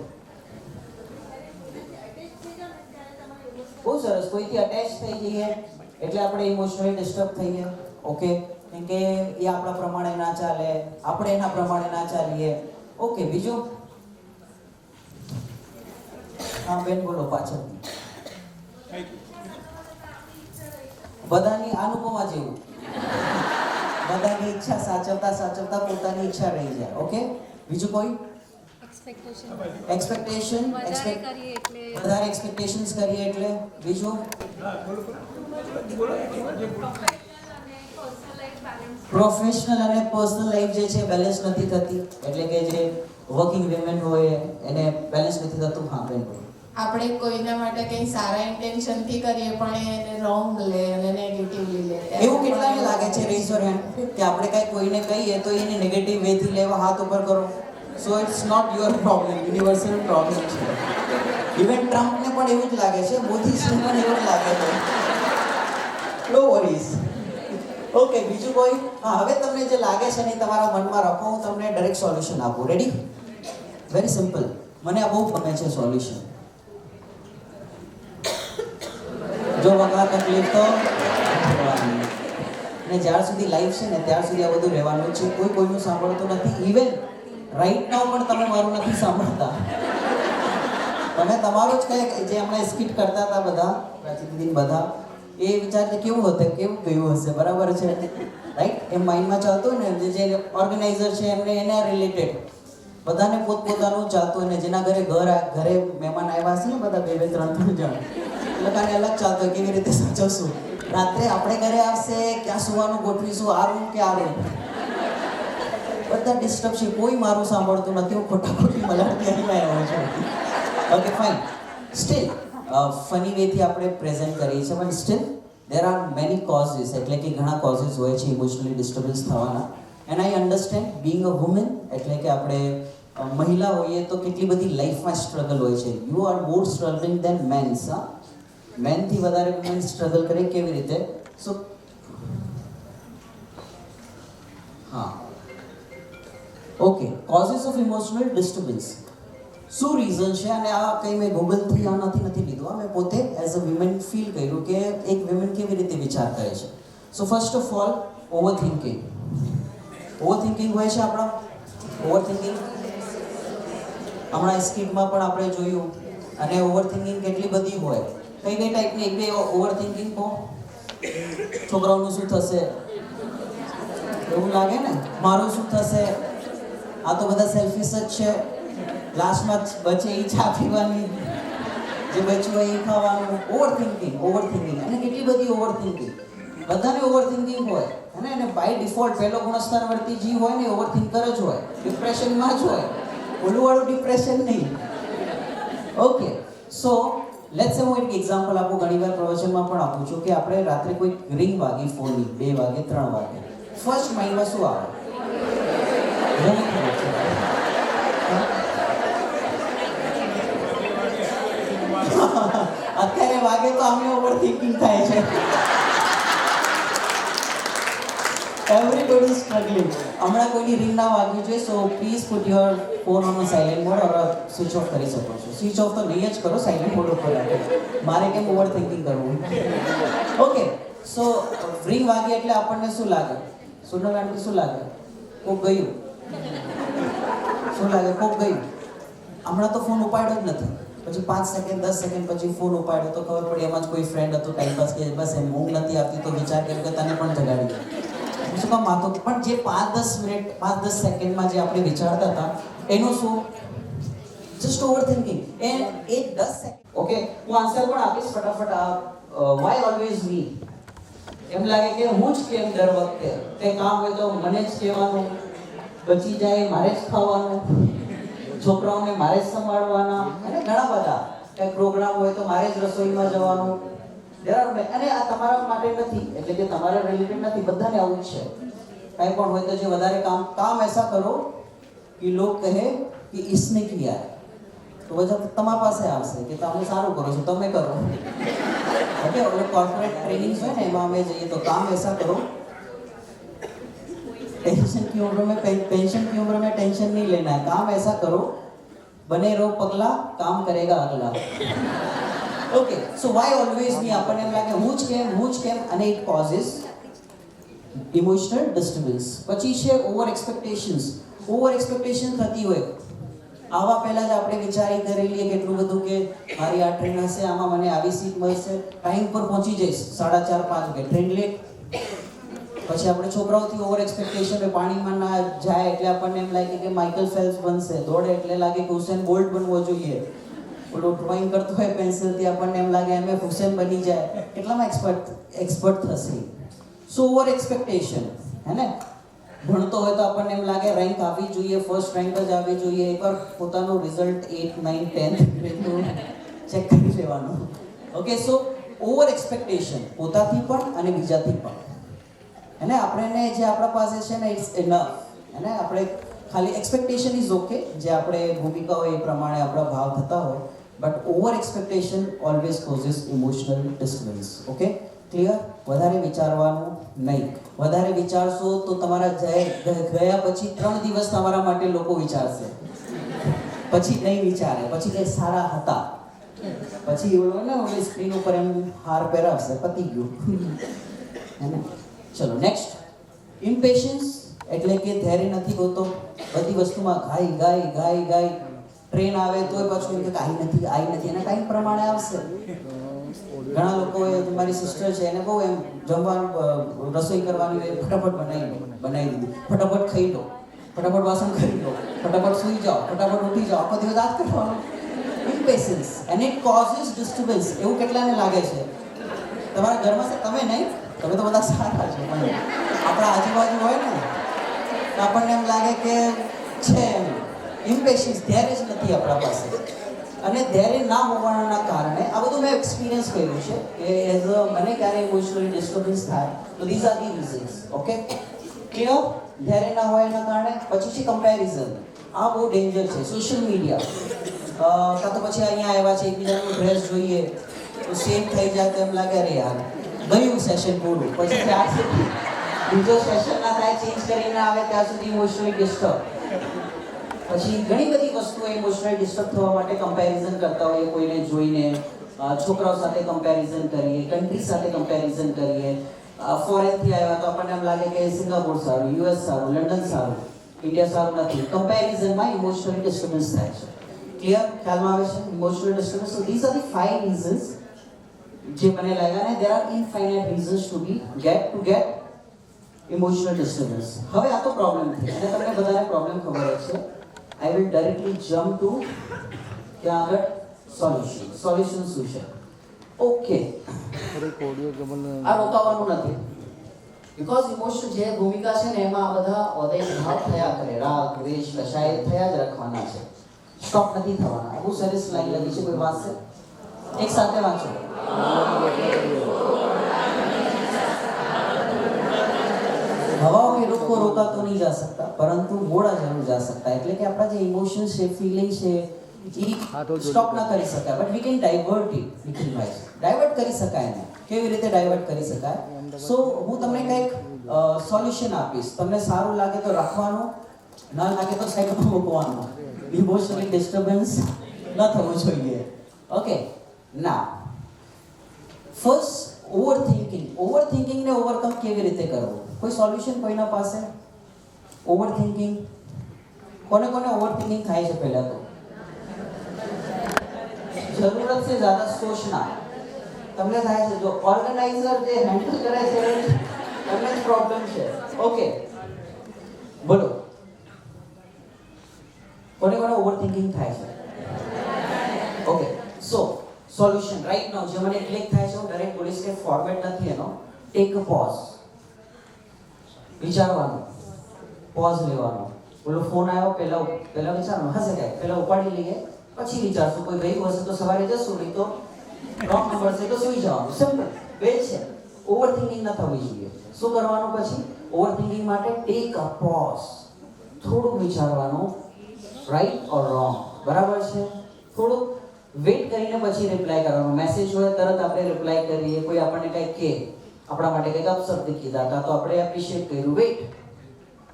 બહુ સરસ. કોઈથી અટેચ થઈ જઈએ એટલે આપણે ઇમોશનલી ડિસ્ટર્બ થઈએ. ઓકે, કેમ કે એ આપણા પ્રમાણે ના ચાલે, આપણે એના પ્રમાણે ના ચાલીએ. ઓકે, બીજું? હા બેન, બોલો પાછળ. બધાની અનુપમા જેવું, બધાની ઈચ્છા સાચવતા પોતાની ઈચ્છા રહી જાય. ઓકે, બીજું કોઈ? એક્સપેક્ટેશન વધારે એક્સપેક્ટેશન્સ કરીએ એટલે બીજું? પ્રોફેશનલ અને પર્સનલ લાઈફ જે છે બેલેન્સ નથી થતી, એટલે કે જે વર્કિંગ વિમેન હોય એને બેલેન્સ નથી થતું. હા બેન, બોલો. આપણે કોઈના માટે કંઈ સારા ઇન્ટેન્શનથી કરીએ પણ એને રોંગ લે અને નેગેટિવલી લે. એવું કેટલાને લાગે છે? રેઝ યોર હેન્ડ કે આપણે કઈ કોઈને કહીએ તો એને નેગેટિવ વેથી લેવા. હાથ ઉપર કરો. So it's not your problem, universal problem છે. ઇવન ટ્રમ્પને પણ એવું જ લાગે છે, મોદીજીને પણ એવું જ લાગે છે. નો વરીઝ. ઓકે, બીજું કોઈ? હા, હવે તમને જે લાગે છે ને તમારા મનમાં રાખો. હું તમને ડાયરેક્ટ સોલ્યુશન આપું. રેડી? Very simple. મને આ બહુ ગમે છે સોલ્યુશન. જો વગર તકલીફ તો ને જ્યાર સુધી લાઈફ છે ને ત્યાર સુધી આ બધું રહેવાનું છે. કોઈ કોઈનું સાંભળતું નથી. ઇવન રાઈટ નાઉ પણ તમે મારું નથી સાંભળતા. તમે તમારું જ કંઈક જે હમણાં સ્કીટ કરતા હતા બધા પ્રાચીન બધા, એ વિચારતે કેવું હતું, કેવું ગયું હશે. બરાબર છે, રાઈટ? એ માઇન્ડમાં ચાલતું હોય ને, જે ઓર્ગેનાઇઝર છે એમને એના રિલેટેડ બધાને પોતપોતાનું ચાલતું હોય ને. જેના ઘરે મહેમાન આવ્યા હશે ને બધા 2-3 જણ, લોકોને અલગ ચાલતો હોય કેવી રીતે સાચવશું. રાત્રે આપણે ઘરે આવશે, ક્યાં સુવાનું ગોઠવીશું, આ રૂમ કે આ રૂમ, બધા ડિસ્ટર્બ છે. કોઈ મારું સાંભળતું નથી. હું ખોટી મલાટી આવ્યો છું. Okay, fine. સ્ટીલ ફની વેથી આપણે પ્રેઝન્ટ કરીએ છીએ, પણ still there are many causes, એટલે કે ઘણા કોઝિસ હોય છે ઇમોશનલી ડિસ્ટર્બન્સ થવાના. And I understand being a woman, એટલે કે આપણે મહિલા હોઈએ તો કેટલી બધી લાઈફમાં સ્ટ્રગલ હોય છે. You are more struggling than mens. મેનથી વધારે વુમેન સ્ટ્રગલ કરે. કેવી રીતે? સો હા, okay, causes of emotional disturbance. શું રીઝન છે? અને આ કંઈ મેં ગૂગલથી નથી લીધું. મેં પોતે એઝ અ વિમેન ફીલ કર્યું કે એક વિમેન કેવી રીતે વિચાર કરે છે. So first of all, over thinking હોય છે આપણા. ઓવર થિંકિંગ હમણાં સ્કીટમાં પણ આપણે જોયું. અને ઓવર થિંકિંગ કેટલી બધી હોય. કઈ ટાઈપની? એક બે ઓવર થિંકિંગ કહો. છોકરાઓનું શું થશે એવું લાગે ને, મારું શું થશે, આ તો બધા સેલ્ફિશ જ છે, લાસ્ટમાં બચે એ ચા પીવાની, જે બચ્યું હોય એ ખાવાનું. Over thinking. અને કેટલી બધી ઓવર થિંકિંગ. બધાને ઓવર થિંકિંગ હોય હે ને. અને બાય ડિફોલ્ટ પહેલો ગુણસ્તરવર્તી જીવ હોય ને ઓવર થિંકર જ હોય, ડિપ્રેશનમાં જ હોય. ઓલું ડિપ્રેશન નહીં. ઓકે, સો લેટ્સ સે હું એક એક્ઝામ્પલ આપું. ઘણીવાર પ્રવચનમાં પણ આપું છું કે આપણે રાત્રે કોઈ રિંગ વાગી, ફોનની 2 વાગે 3 વાગે, ફર્સ્ટ માઇન્ડમાં શું આવે? અત્યારે વાગે તો અમે ઓવર થિંકિંગ થાય છે. Everybody struggling. હમણાં કોઈની રિંગ ના વાગવી જોઈએ. So please put your phone on silent mode or switch off કરી શકો છો. સ્વિચ ઓફ તો નહીં જ કરો, સાયલેન્ટ મોડ ઉપર રાખો. મારે કેમ ઓવર થિંકિંગ કરવું? ઓકે, સો રિંગ વાગી એટલે આપણને શું લાગે? સોનલ આંટી શું લાગે? કોક ગયું. શું લાગે? કોક ગયું. હમણાં તો ફોન ઉપાડ્યો જ નથી. પછી 5 સેકન્ડ 10 સેકન્ડ પછી ફોન ઉપાડ્યો તો ખબર પડી એમાં જ કોઈ ફ્રેન્ડ હતો ટાઈમ પાસ કે બસ એમ ઊંઘ નથી આવતી તો વિચાર કર્યો કે તને પણ જગાડી. શું કામ વાતો, પણ જે 5-10 મિનિટ 5-10 સેકન્ડમાં જે આપણે વિચારતા હતા એનું શું? Just over thinking. એ 10 સેકન્ડ. ઓકે, હું આન્સર પણ આપીશ ફટાફટ. વાય ઓલવેઝ મી? એમ લાગે કે હું જ કેમ દર વખતે, તે કામ હોય તો મને જ કહેવાનું, બચી જાય મારે જ ખાવાનું, છોકરાઓને મારે જ સંભાળવાના, અને ઘણા બધા કંઈક પ્રોગ્રામ હોય તો મારે જ રસોઈમાં જવાનું. અને આ તમારા માટે નથી, એટલે કે તમારા રિલેટેડ નથી, બધાને આવું જ છે. કંઈ પણ હોય તો જે વધારે કામ એસા કરો કે લોગ કહે કે इसने किया है, તો બધા તમારા પાસે આવશે કે તમે સારું કરો છો, તમે કરો. ओके, और कॉर्पोरेट ट्रेनिंग्स है ना, एमा में जाइए तो काम ऐसा करो, पेंशन की उम्र में टेंशन नहीं लेना है, काम ऐसा करो, बने रहो पगला, काम करेगा अगला. Okay, so why always me? આપણને એમ લાગે હું જ કેમ, અને it causes emotional disturbance. પછી છે ઓવર એક્સપેક્ટેશન થતી હોય. આવા પહેલા જ આપણે વિચારી કરેલી કેટલું બધું કે મારી આ ટ્રેન હશે, આમાં મને આવી સીટ મળશે, ટાઈમ પર પહોંચી જઈશ 4:30-5 વાગે, ટ્રેન લેટ. પછી આપણે છોકરાઓથી ઓવર એક્સપેક્ટેશન, પાણીમાં ના જાય એટલે આપણને એમ લાગે કે માઇકલ ફેલ્પ્સ બનશે, દોડે એટલે લાગે કે હુસેન બોલ્ટ બનવો જોઈએ. ઓલો ડ્રોઈંગ કરતો હોય પેન્સિલથી, આપણને એમ લાગે એમ હુસેન બની જાય, એટલામાં એક્સપર્ટ થશે. સો ઓવર એક્સપેક્ટેશન, હે ને? ભણતો હોય તો આપણને એમ લાગે રેન્ક આવવી જોઈએ, ફર્સ્ટ રેન્ક જ આવવી જોઈએ. એકવાર પોતાનું રિઝલ્ટ 8, 9, 10 ચેક કરી લેવાનું. ઓકે, સો ઓવર એક્સપેક્ટેશન પોતાથી પણ અને બીજાથી પણ, અને આપણે જે આપણા પાસે છે ને ઇટ્સ ઇનફ. અને આપણે ખાલી એક્સપેક્ટેશન ઇઝ ઓકે, જે આપણે ભૂમિકા હોય એ પ્રમાણે આપણા ભાવ થતા હોય, but over expectation always causes emotional disturbance. Okay, clear? વધારે વિચારવાનું નહીં. વધારે વિચારશો તો તમારા ગયા પછી 3 દિવસ તમારા માટે લોકો વિચારશે, પછી નહીં વિચારે, પછી કંઈ સારા હતા, પછી એવું ને ઓલી સ્ક્રીન ઉપર એમ હાર પહેરાવશે, પતી ગયું. ચલો નેક્સ્ટ, ઇમ્પેશન્સ એટલે કે ધૈર્ય નથી હોતો. બધી વસ્તુમાં ગાય. ટ્રેન આવે તોય પાછું કે આવી નથી, એના ટાઈમ પ્રમાણે આવશે. ઘણા લોકોએ, મારી સિસ્ટર છે, એને બહુ એમ જમવાનું રસોઈ કરવાની હોય, ફટાફટ બનાવી દીધી, ફટાફટ ખાઈ લો, ફટાફટ વાસણ કરી લો, ફટાફટ સૂઈ જાઓ, ફટાફટ ઉઠી જાઓ, આખો દિવસ આ જ કરવાનું. ઇમ્પેશન્સ એન્ડ ઇટ કોઝિસ ડિસ્ટર્બન્સ. એવું કેટલાને લાગે છે તમારા ઘરમાં છે? તમે નહીં, તમે તો બધા સારા છો, પણ આપણા આજુબાજુ હોય ને તો આપણને એમ લાગે કે છે એમ ઇમ્પેશન્સ, ધૈર્ય જ નથી આપણા પાસે. અને ધૈર્ય ના હોવાના કારણે આ બધું મેં એક્સપિરિયન્સ કર્યું છે કે એઝ મને ક્યારે ઇમોશનલી ડિસ્ટર્બન્સ થાય તો these are the reasons. Okay, clear? ધૈર્ય ના હોય એના કારણે. પછી છે કમ્પેરિઝન. આ બહુ ડેન્જર છે. સોશિયલ મીડિયા, કાં તો પછી અહીંયા આવ્યા છે, એકબીજાનું ડ્રેસ જોઈએ તો સેમ થઈ જાય તો એમ લાગે અરે યાર ગયું સેશન પૂરું, પછી ત્યાર સુધી બીજો સેશન ના થાય, ચેન્જ કરીને આવે ત્યાં સુધી ઇમોશનલી ડિસ્ટર્બ. પછી ઘણી બધી વસ્તુઓ ઇમોશનલ ડિસ્ટર્બ થવા માટે કમ્પેરિઝન કરતા હોઈએ, કોઈને જોઈને. છોકરાઓ સાથે કમ્પેરિઝન કરીએ, કન્ટ્રી સાથે કમ્પેરિઝન કરીએ. ફોરેનથી આવ્યા તો આપણને એમ લાગે કે સિંગાપોર સારું, યુએસ સારું, લંડન સારું, ઇન્ડિયા સારું નથી. કમ્પેરિઝનમાં ઇમોશનલ ડિસ્ટર્બન્સ થાય છે. ક્લિયર? ખ્યાલમાં આવે છે emotional disturbance? So these are the 5 reasons જે મને લાગ્યા, અને there are infinite reasons two gate emotional disturbance. હવે આ તો પ્રોબ્લેમ થઈ, અને તમને બધાને પ્રોબ્લેમ ખબર જ છે. I will directly jump to ત્યાં આગળ સોલ્યુશન શું છે? ઓકે, આ રોકાવાનું નથી, બીકોઝ ઇમોશન જે ભૂમિકા છે ને એમાં આ બધા ઉદય ભાવ થયા કરે, રાગ, દ્વેષ, કશાય થયા જ રાખવાના છે, સ્ટોપ નથી થવાના. બહુ સરસ લાઈન લગી છે, કોઈ વાત છે? એક સાથે વાંચો. हवाओं के रुख को रोका तो नहीं जा सकता, परंतु मोड़ा जरूर जा सकता है. એટલે કે આપણા જે ઇમોશન્સ છે, ફીલિંગ છે, એ સ્ટોપ ના કરી શકાય, but we can divert it. નિખિલભાઈ, divert કરી શકાય ને? કેવી રીતે ડાયવર્ટ કરી શકાય? સો હું તમને કંઈક સોલ્યુશન આપીશ. તમને સારું લાગે તો રાખવાનું, ના લાગે તો સાઈડમાં મૂકવાનું. ઇમોશનલ ડિસ્ટર્બન્સ ન થવું જોઈએ. ઓકે, ના ફર્સ્ટ ઓવરથિંકિંગ ને ઓવરકમ કેવી રીતે કરવું? કોઈ સોલ્યુશન કોઈના પાસે? ઓવરથિંકિંગ કોને ઓવરથિંકિંગ થાય છે? પહેલા તો જરૂરત से ज्यादा सोचना તમને થાય છે. જો ઓર્ગેનાઇઝર જે હેન્ડલ કરે છે તમને જ પ્રોબ્લેમ છે. ઓકે, બોલો, કોને કોને ઓવરથિંકિંગ થાય છે? ઓકે, સો સોલ્યુશન રાઈટ નાઉ જે મને ક્લિક થાય છે, હું ડાયરેક્ટ બોલીશ કે ફોર્મેટ નથી એનો. ટેક અ પોઝ, વિચારવાનું, પોઝ લેવાનો. બોલો, ફોન આવ્યો, પહેલા વિચારવાનું, હશે કે પહેલા ઉપાડી લઈએ, પછી વિચારશું. કોઈ ગયું હશે તો સવારે જશું, નહીં તો રોંગ નંબર છે તો સુઈ જવાનું. સિમ્પલ બે છે. ઓવરથિંકિંગ ન થવી જોઈએ. શું કરવાનું પછી? ઓવરથિંકિંગ માટે ટેક અ પોઝ, થોડું વિચારવાનું, રાઈટ ઓર રોંગ, બરાબર છે. થોડું વેઇટ કરીને પછી રિપ્લાય કરવાનો. મેસેજ હોય તરત આપણે રિપ્લાય કરીએ, કોઈ આપણને કંઈક કહે, આપણા માટે કંઈક અપશબ્દ કીધા હતા તો આપણે એપ્રિશિએટ કર્યું, વેઇટ,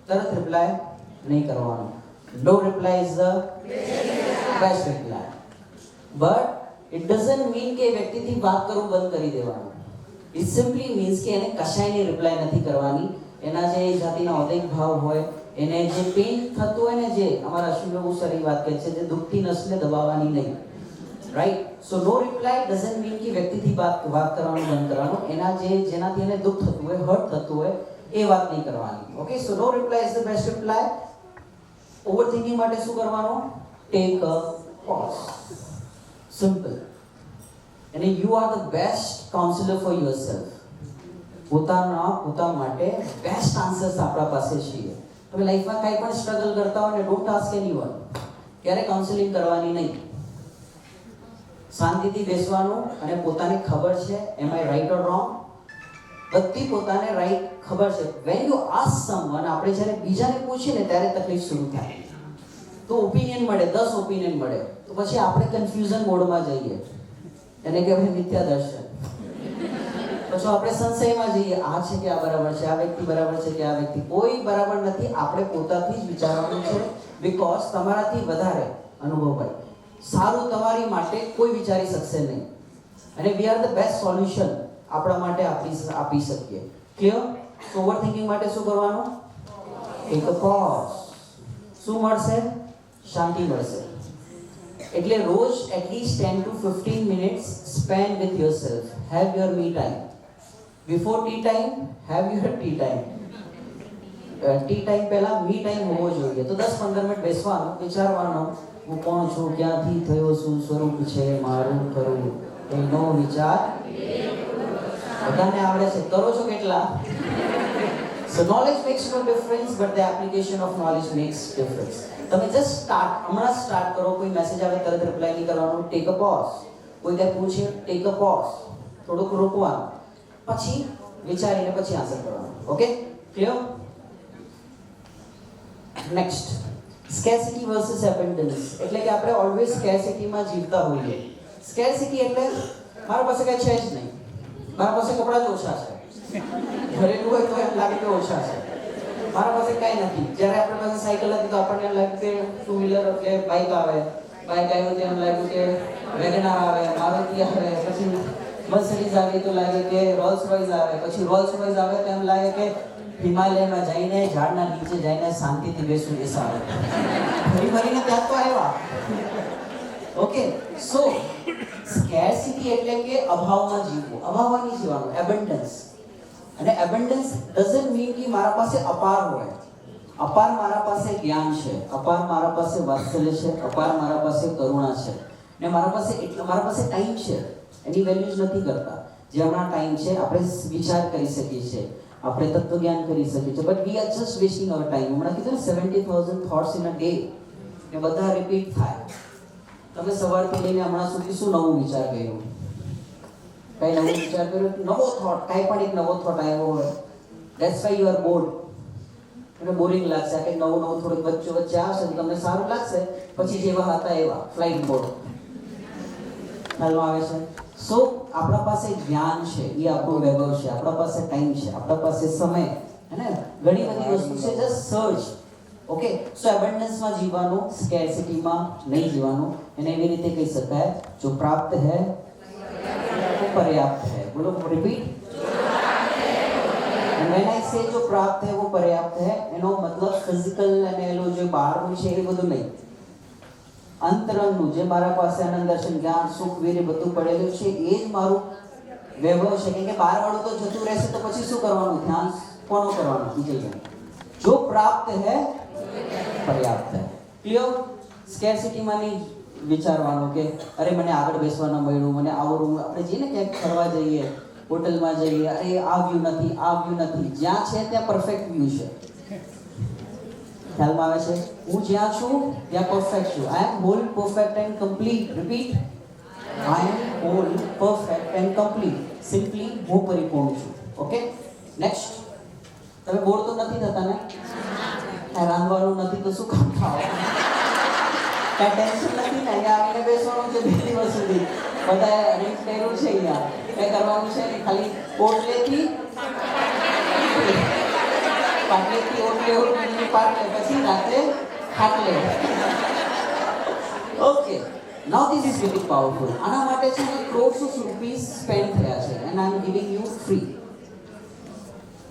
તરત રિપ્લાય નહીં કરવાનો. No reply is the best reply. But it doesn't mean કે વ્યક્તિથી વાત કરવું બંધ કરી દેવાનું. ઇટ સિમ્પલી મીન્સ કે એને કશાયની રિપ્લાય નથી કરવાની. એના જે જાતિના ઔદ્યોગિક ભાવ હોય, એને જે પેઇન થતું હોય ને, જે અમારા અશ્વિન બહુ સારી વાત કહે છે, જે દુઃખતી નસને દબાવવાની નહીં. Right? So no reply doesn't mean કે વ્યક્તિથી વાત કરવાનું બંધ કરવાનું. એના જેનાથી એને દુઃખ થતું હોય, હર્ટ થતું હોય, એ વાત નહીં કરવાની. Okay, so no reply is the best reply. Overthinking માટે શું કરવાનું? Take a pause. સિમ્પલ. અને you are the best counsellor for yourself. પોતા માટે બેસ્ટ આન્સર્સ આપણા પાસે છે. તમે લાઈફમાં કંઈ પણ સ્ટ્રગલ કરતા હોય ને, ડોન્ટ આસ્ક એનીવન. ક્યારે કાઉન્સેલિંગ કરવાની નહીં. શાંતિથી બેસવાનું અને પોતાને ખબર છે એમ આઈ રાઈટ ઓર રોંગ, બધી પોતાને રાઈટ ખબર છે. વેન યુ આસ્ક સમવન, આપણે જ્યારે બીજાને પૂછીએ ને ત્યારે તકલીફ શરૂ થાય. તો ઓપિનિયન મળે, 10 ઓપિનિયન મળે, તો પછી આપણે કન્ફ્યુઝન મોડમાં જઈએ. એને કહેવાય મિથ્યા દર્શન. પછી આપણે સંશયમાં જઈએ, આ છે કે આ બરાબર છે, આ વ્યક્તિ બરાબર છે કે આ વ્યક્તિ. કોઈ બરાબર નથી. આપણે પોતાથી જ વિચારવાનું છે. બીકોઝ તમારાથી વધારે અનુભવભાઈ સારું તમારી માટે કોઈ વિચારી શકશે નહીં. અને we are the best solution આપણા માટે આપી શકીએ. ક્લિયર? તો ઓવરથિંકિંગ માટે શું કરવાનું? Take a pause. શું મળશે? શાંતિ મળશે. એટલે રોજ at least 10 to 15 minutes spend with yourself. Have your me time. Before tea time, have your tea time. T time પહેલા મી ટાઈમ હોવો જોઈએ. તો 10-15 મિનિટ બેસવાનું, વિચારવાનું, હું કોણ છું, ક્યાંથી થયો છું, સ્વરૂપ છે મારું ખરું, એનો વિચાર બધાને આવડે છે. કરો છો કેટલા? So knowledge makes no difference, but the application of knowledge makes difference. તમે જસ્ટ હમણાં સ્ટાર્ટ કરો. કોઈ મેસેજ આવે તરત રિપ્લાય નહીં કરવાનું. Take a pause. કોઈ કંઈ પૂછે, ટેક અ પોઝ. થોડુંક રોકવાનું, પછી વિચારીને પછી આન્સર કરવાનું. Okay, clear? Next, scarcity versus abundance. એટલે કે આપણે ઓલવેઝ સ્કેર્સિટીમાં જીવતા હોઈએ. સ્કેર્સિટી એટલે મારા પાસે કંઈ છે જ નહીં, મારા પાસે કપડાં જ ઓછા છે, ઘરેલું હોય તો એમ લાગે કે ઓછા છે, મારા પાસે કાંઈ નથી. જ્યારે આપણી પાસે સાયકલ હતી તો આપણને એમ લાગ્યું કે ટુ વ્હીલર એટલે બાઇક આવે, બાઇક આવ્યું તો એમ લાગ્યું કે વેગનાર આવે, મારુતિ આવે, પછી મર્સિડીઝ આવી તો લાગે કે રોલ્સ રોયસ આવે, પછી રોલ્સ રોયસ આવે તો એમ લાગે કે હિમાલયમાં જઈને ઝાડના નીચે જઈને શાંતિથી બેસવું એ સારું. ફરી ફરીને ત્યાં તો આવ્યા. ઓકે, સો સ્કેર્સિટી એટલે કે અભાવમાં જીવવું, અભાવમાં નહીં જીવવાનું. એબન્ડન્સ. અને એબન્ડન્સ ડઝન્ટ મીન કે મારા પાસે અપાર હોય. અપાર મારા પાસે જ્ઞાન છે, અપાર મારા પાસે વાત્સલ્ય છે, અપાર મારા પાસે કરુણા છે, ને મારા પાસે ટાઈમ છે. એની વેલ્યુઝ નથી કરતા. જે હમણાં ટાઈમ છે આપણે વિચાર કરી શકીએ છીએ, આપણે તત્વજ્ઞાન કરી શકીએ છીએ, but we are just wasting hour time. હમણાં કીધું 70,000 થોટ્સ ઇન અ ડે, એ બધા રિપીટ થાય. તમે સવારથી લઈને હમણાં સુધી શું નવું વિચાર કર્યું? કઈ નવો વિચાર કર્યો? નવો થોટ, કાંઈ પણ એક નવો થોટ આવ્યો હોય, that's why you are board. તમને બોરિંગ લાગશે. કે નવું થોડુંક વચ્ચે આવશે તો તમને સારું લાગશે, પછી જેવા હતા એવા ફ્લાઇટ બોર્ડ હાલમાં આવે છે. સો આપણા પાસે જ્ઞાન છે, એ આપણું વૈભવ છે. આપણા પાસે ટાઈમ છે, આપણા પાસે સમય, અને ઘણી બધી વસ્તુ છે. Just search. ઓકે, સો એબન્ડન્સમાં જીવવાનું, સ્કેર્સિટીમાં નહીં જીવવાનું. એને એવી રીતે કહી શકાય, જો પ્રાપ્ત હૈ वो पर्याप्त है. बोलो, रिपीट. when I say जो प्राप्त है वो पर्याप्त है, એનો મતલબ ફિઝિકલ અને એનું જે બહારનું છે એ બધું નહીં. અંતરંગનું જે મારા પાસે આનંદ, દર્શન, જ્ઞાન, સુખ, વીર્ય બધું પડેલું છે, એ જ મારું વૈભવ છે. કેમ કે બહાર વાળું તો જતું રહેશે તો પછી શું કરવાનું? ધ્યાન કોનો કરવાનો બીજે જણ જો પ્રાપ્ત હે પર્યાપ્ત હે ક્લિયર સ્કેરસિટીમાં નહીં વિચારવાનું કે અરે મને આગળ બેસવા ન મળ્યું મને આવું રૂમ આપણે જઈએ ને ક્યાંક ફરવા જઈએ હોટલમાં જઈએ અરે આ વ્યૂ નથી જ્યાં છે ત્યાં પરફેક્ટ વ્યૂ છે ખ્યાલમાં આવે છે હું જ્યાં છું ત્યાં પરફેક્ટ છું I am whole perfect and complete repeat I am whole perfect and complete simply હું પરિપૂર્ણ છું ઓકે નેક્સ્ટ તમે બોર તો નથી થતા ને રાંધવાનું નથી તો શું કામ ખાઓ કાંઈ ટેન્શન નથી ને અહીંયા આવીને બેસવાનું છે 2 દિવસ સુધી બધાએ અરેન્જ કર્યું છે અહીંયા કંઈ કરવાનું છે ને ખાલી ઓટલેથી પાટલેથી ઓટલે ઓટલેથી પાટલે પછી રાત્રે ખાટલે okay now this is very powerful આના માટે છે ને crores of rupees સ્પેન્ડ થયા છે and I am giving you free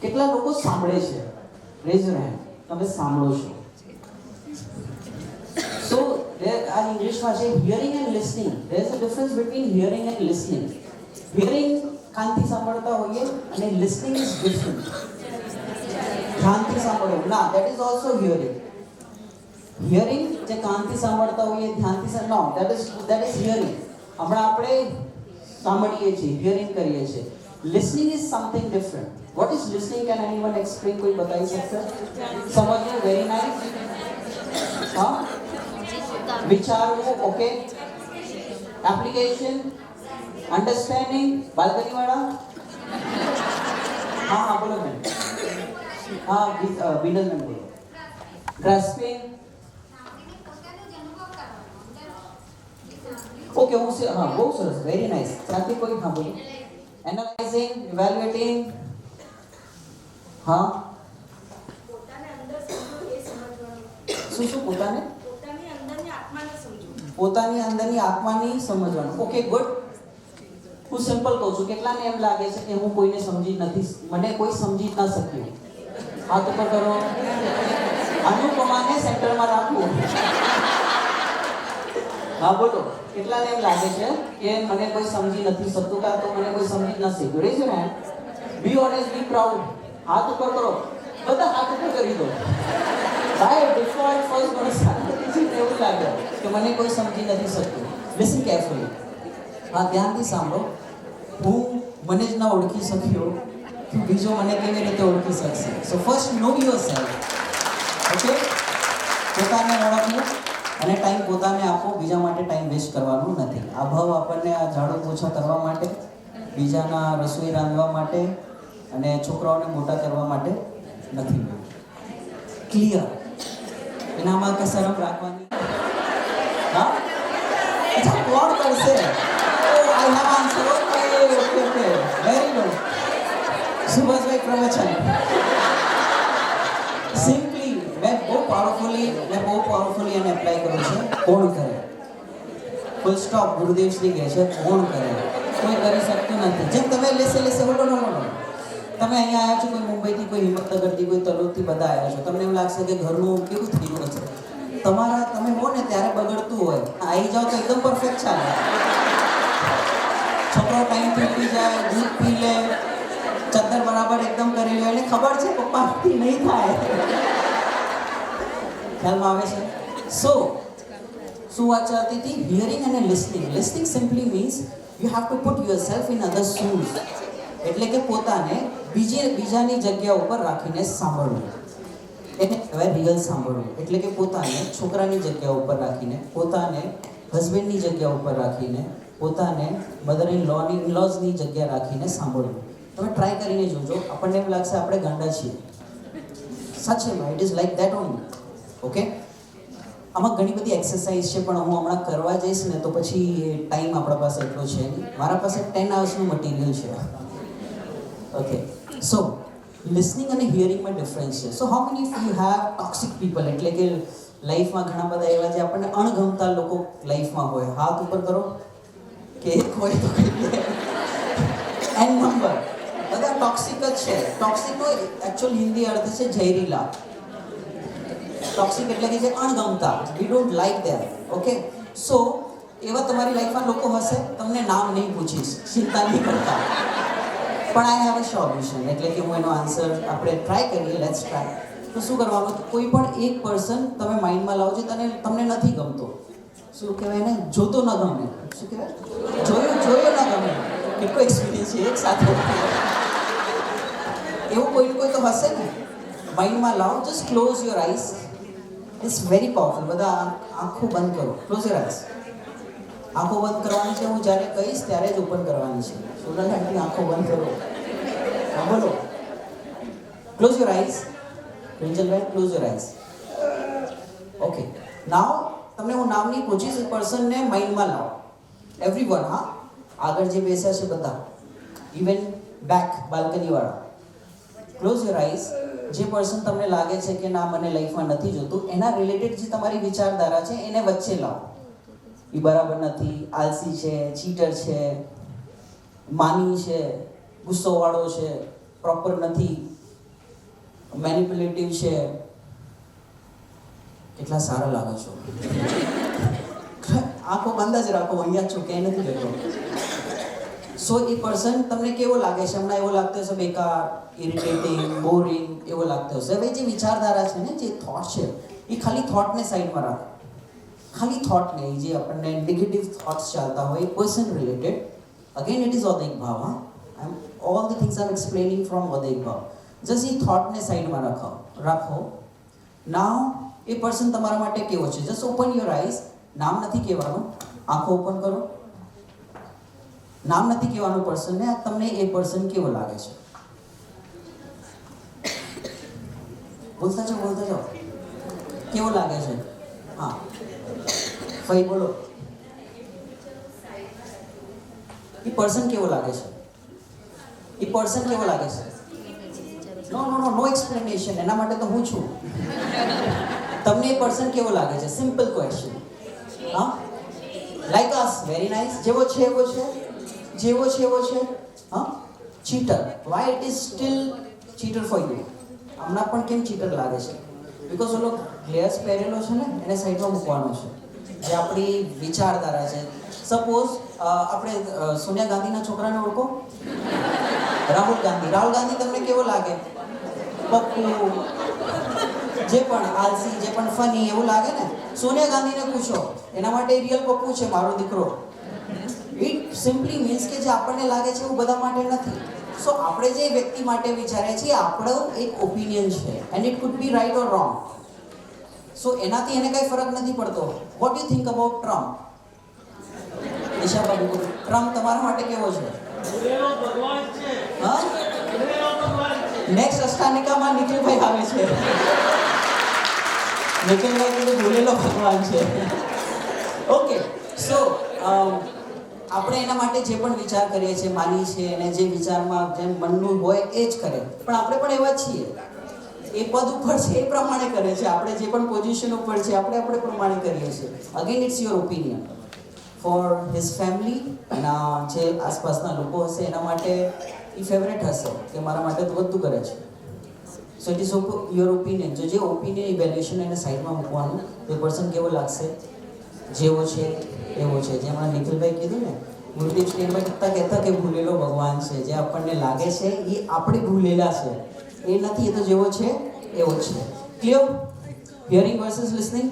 કેટલા લોકો સાંભળે છે રેઝ યોર હેન્ડ તમે સાંભળો છો So there are English માં છે hearing and listening. There is a difference between hearing and listening. Hearing કાનથી સાંભળતા હોઈએ અને listening is different. કાનથી સાંભળો ના that is also hearing. Hearing જે કાનથી સાંભળતા હોઈએ ધ્યાનથી no that is hearing. હમણાં આપણે સાંભળીએ છીએ hearing કરીએ છીએ. Listening is something different. What is listening? Can anyone explain? કોઈ બતાવી શકશે? સમજવું very nice. હા વિચારવું ઓકે એપ્લિકેશન અન્ડરસ્ટેન્ડિંગ બાલ્કની વાળા હા બોલો મેમ હા બિડલ મેમ બોલો ગ્રાસ્પિંગ ઓકે હું હા બહુ સરસ વેરી નાઇસ ત્યાંથી કોઈ હા બોલો એનાલાઇઝિંગ ઇવેલ્યુએટિંગ હા શું પોતાને પોતાની અંદરની આત્માની સમજવાનું ઓકે ગુડ હું સિમ્પલ કહું છું કેટલાને એમ લાગે છે કે હું કોઈને સમજી નથી મને કોઈ સમજી ન શક્યું હાથ ઉપર કરો અનુપમાને સેન્ટરમાં રાખવું હા બોલો કેટલાને એમ લાગે છે કે મને કોઈ સમજી નથી શકતું કાં તો મને કોઈ સમજી ન શક્યું raise your hand be honest be proud હાથ ઉપર કરો બધા હાથ ઉપર કરી દો બાય ડિફોલ્ટ ફર્સ્ટ મને શાંતિથી એવું લાગે કે મને કોઈ સમજી નથી શકતું લિસન કેરફુલી હા ધ્યાનથી સાંભળો હું મને જ ના ઓળખી શક્યો તો બીજો મને કેવી રીતે ઓળખી શકશે સો ફર્સ્ટ નો યોરસેલ્ફ ઓકે પોતાને ઓળખવું અને ટાઈમ પોતાને આપો બીજા માટે ટાઈમ વેસ્ટ કરવાનું નથી આ ભાવ આપણને આ ઝાડુ પોછા કરવા માટે બીજાના રસોઈ રાંધવા માટે અને છોકરાઓને મોટા કરવા માટે નથી ક્લિયર એનામાં કે શરમ રાખવાની હા અચ્છા કોણ કરશે oh I have answer okay okay okay very good સુભાષભાઈ પ્રવચન સિમ્પલી મેં બહુ પાવરફુલી એને એપ્લાય કર્યું છે કોણ કરે ફૂલ સ્ટોપ ગુરુદેવ શ્રી કહે છે કોણ કરે કોઈ કરી શકતું નથી જેમ તમે લેસે હોડો તમે અહીંયા આવ્યા છો કોઈ મુંબઈથી કોઈ હિંમતનગરથી કોઈ તલોદથી બધા આવ્યા છો તમને એમ લાગશે કે ઘરનું કેવું થયું હશે તમારા તમે હો ને ત્યારે બગડતું હોય આવી જાઓ તો એકદમ પરફેક્ટ ચાલે છોકરો ટાઈમથી પી જાય દૂધ પી લે ચદ્દર બરાબર એકદમ કરી લે એને ખબર છે પપ્પાથી નહીં થાય ખ્યાલમાં આવે છે શું વાત ચાલતી હતી હિયરિંગ અને listening simply means you have two put yourself in other shoes એટલે કે પોતાને બીજાની જગ્યા ઉપર રાખીને સાંભળવું એને કહેવાય રિયલ સાંભળવું એટલે કે પોતાને છોકરાની જગ્યા ઉપર રાખીને પોતાને હસબન્ડની જગ્યા ઉપર રાખીને પોતાને મધર ઇન લોઝની જગ્યા રાખીને સાંભળવું તમે ટ્રાય કરીને જોજો આપણને એમ લાગશે આપણે ગાંડા છીએ સાચેમાં it is like that only okay આમાં ઘણી બધી એક્સરસાઇઝ છે પણ હું હમણાં કરવા જઈશ ને તો પછી ટાઈમ આપણા પાસે એટલો છે નહીં મારા પાસે 10 અવર્સનું મટીરિયલ છે ઓકે સો લિસનિંગ અને હિયરિંગમાં ડિફરન્સ છે so how many of you have toxic people એટલે કે લાઈફમાં ઘણા બધા એવા જે આપણને અણગમતા લોકો લાઈફમાં હોય હાથ ઉપર કરો કે એક હોય તો એન નંબર બધા ટોક્સિક જ છે ટોક્સિકનો એકચ્યુઅલ હિન્દી અર્થ છે ઝેરીલા ટોક્સિક એટલે કે જે અણગમતા we don't like them okay so એવા તમારી લાઈફમાં લોકો હશે તમને નામ નહીં પૂછીશ ચિંતા નહીં કરતા પણ આઈ હેવ અ સોલ્યુશન, એટલે કે હું એનો આન્સર આપણે ટ્રાય કરીએ, લેટ્સ ટ્રાય. તો શું કરવાનું, કોઈ પણ એક પર્સન તમે માઇન્ડમાં લાવો છો તમને નથી ગમતો, શું કહેવાય ને, જોતો ન ગમે, શું કહેવાય, જોયો ન ગમે. કેટલો એક્સપિરિયન્સ છે એક સાથે. એવું કોઈ તો હશે ને, માઇન્ડમાં લાવો, just close your eyes. It's very powerful. બધા આંખો બંધ કરો, ક્લોઝ યોર આઈઝ. આંખો બંધ કરવાની છે, હું જ્યારે કહીશ ત્યારે જ ઓપન કરવાની છે. સોનલ આંટી આંખો બંધ કરો. હા બોલો, ક્લોઝ યોર આઈઝ. પ્રિન્જલભાઈ close your eyes. Okay, now તમને હું નામ નહીં પૂછીશ, એ પર્સનને માઇન્ડમાં લાવો. એવરીવન, હા, આગળ જે બેસ્યા છે બધા, ઇવન બેક બાલ્કનીવાળા. Close your eyes. જે પર્સન તમને લાગે છે કે ના મને લાઈફમાં નથી જોતું, એના રિલેટેડ જે તમારી વિચારધારા છે એને વચ્ચે લાવો. એ બરાબર નથી, આલસી છે, ચીટર છે, માની છે, ગુસ્સોવાળો છે, પ્રોપર નથી, મેનિપ્યુલેટિવ છે. કેટલા સારા લાગો છો. આંખો બંધ જ રાખો, અહીંયા છો, ક્યાંય નથી બેઠો. સો એ પર્સન તમને કેવો લાગે છે હમણાં? એવો લાગતો હશે બેકાર, ઇરિટેટિંગ, બોરિંગ, એવો લાગતો હશે. હવે જે વિચારધારા છે ને, જે થોટ છે, એ ખાલી થોટને સાઈડમાં રાખો. ખાલી થોટ નહીં, જે આપણને નેગેટિવ થોટ્સ ચાલતા હોય, person related. Again it is ઓદૈક ભાવ. હા, all the things I am explaining from ઓદૈક ભાવ. જસ્ટ એ થોટને સાઈડમાં રાખો. નાવ એ પર્સન તમારા માટે કેવો છે? Just open your eyes. નામ નથી કહેવાનું, આંખો ઓપન કરો. નામ નથી કહેવાનું પર્સનને. તમને એ પર્સન કેવો લાગે છે? બોલતા જાઓ. કેવો લાગે છે? હા, ફઈ બોલો. એ પર્સન કેવો લાગે છે? નો એક્સપ્લેનેશન. એના માટે તો હું છું. તમને એ પર્સન કેવો લાગે છે? Simple question. હા, લાઈક અસ, વેરી નાઇસ, જેવો છે એવો છે. હા, ચીટર. Y it is still ચીટર for you? હમણાં પણ કેમ ચીટર લાગે છે? બીકોઝ ઓલો ગ્લેસ પહેરેલો છે ને, એને સાઈડમાં મૂકવાનો છે. જે આપણી વિચારધારા છે. સપોઝ આપણે સોનિયા ગાંધીના છોકરાને ઓળખો? રાહુલ ગાંધી તમને કેવો લાગે? પપ્પુ, જે પણ આલસી, જે પણ ફની, એવું લાગે ને? સોનિયા ગાંધીને પૂછો, એના માટે રિયલ પપ્પુ છે મારો દીકરો. ઇટ સિમ્પલી મીન્સ કે જે આપણને લાગે છે એવું બધા માટે નથી. સો આપણે જે વ્યક્તિ માટે વિચારીએ છીએ, આપણો એક ઓપિનિયન છે, and it could be right or wrong. So એનાથી એને કઈ ફરક નથી પડતો. What you think about Trump? દિશાબાબુ, ટ્રમ્પ તમારા માટે કેવો છે? હા, નેક્સ્ટ અષ્ટાનિકામાં નિખિલભાઈ આવે છે. નિખિલભાઈ કીધું ભૂલેલો ભગવાન છે. ઓકે, સો આપણે એના માટે જે પણ વિચાર કરીએ છીએ, માની છે, અને જે વિચારમાં જેમ મનનું હોય એ જ કરે. પણ આપણે પણ એવા જ છીએ. એ પદ ઉપર છે એ પ્રમાણે કરે છે. આપણે જે પણ પોઝિશન ઉપર છે આપણે પ્રમાણે કરીએ છીએ. Again it's your opinion. For his family, એના જે આસપાસના લોકો હશે એના માટે એ ફેવરેટ હશે કે મારા માટે તો બધું કરે છે. So it is your opinion. જે ઓપિનિયન ઇવેલ્યુએશન એને સાઈડમાં મૂકવાનું. એ પર્સન કેવો લાગશે? જેવો છે એવો છે. જે હમણાં નિખિલભાઈ કીધું ને, ગુરુદેવ સ્ટેન્ડમાં કહેતા કે ભૂલેલો ભગવાન છે. જે આપણને લાગે છે એ આપણે ભૂલેલા છે, એ નથી. એ તો જેવો છે એવો છે. Clear? Hearing versus listening.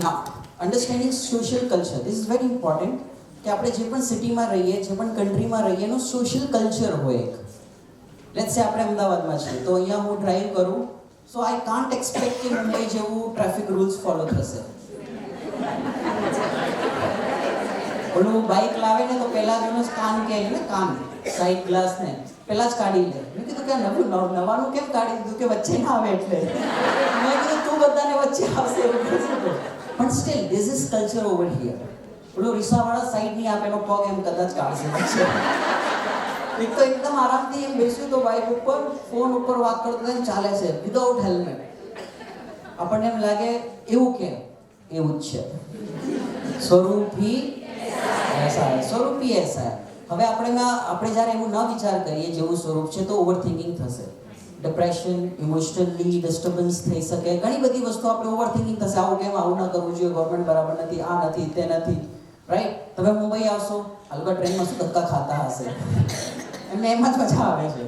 Now understanding social culture. This is very important કે આપણે જે પણ સિટીમાં રહીએ, જે પણ કન્ટ્રીમાં રહીએ, એનું સોશિયલ કલ્ચર હોય એક. લેટ્સ સે આપણે અમદાવાદમાં છીએ, તો અહીંયા હું ડ્રાઈવ કરું, સો આઈ કાન્ટ એક્સપેક્ટ કે મુંબઈ જેવું ટ્રાફિક રૂલ્સ ફોલો થશે. ઓલું બાઇક લાવે ને તો પહેલા જ એનો કાન કહે ને, કાન સાઈડ ગ્લાસ ને પહેલા જ કાઢી લે. મેં કીધું કે નવાનું કેમ કાઢી દીધું? કે વચ્ચે ના આવે એટલે. મેં કીધું તું બધાને વચ્ચે આવશે એવું કરશે. પણ steel this is culture over here. ઓલો રિક્ષાવાળા સાઈડ નહીં આપે, એનો પગ એમ કદાચ કાઢશે. એક તો એકદમ આરામથી એમ બેસ્યું તો બાઇક ઉપર ફોન ઉપર વાત કરતો ચાલે છે વિધાઉટ હેલ્મેટ. આપણને એમ લાગે એવું કેમ? એવું જ છે. સ્વરૂપી એસા. હવે આપણે જ્યારે એવું ન વિચાર કરીએ જેવું સ્વરૂપ છે તો ઓવર થિંકિંગ થશે. ડિપ્રેશન, ઇમોશનલી ડિસ્ટર્બન્સ થઈ શકે. ઘણી બધી વસ્તુ આપણે ઓવર થિંકિંગ થશે. આવું કેમ, આવું ના કરવું જોઈએ, ગવર્મેન્ટ બરાબર નથી, આ નથી, તે નથી. રાઈટ? તમે મુંબઈ આવશો, હલકા ટ્રેનમાં શું ધક્કા ખાતા હશે. એમને એમાં જ મજા આવે છે.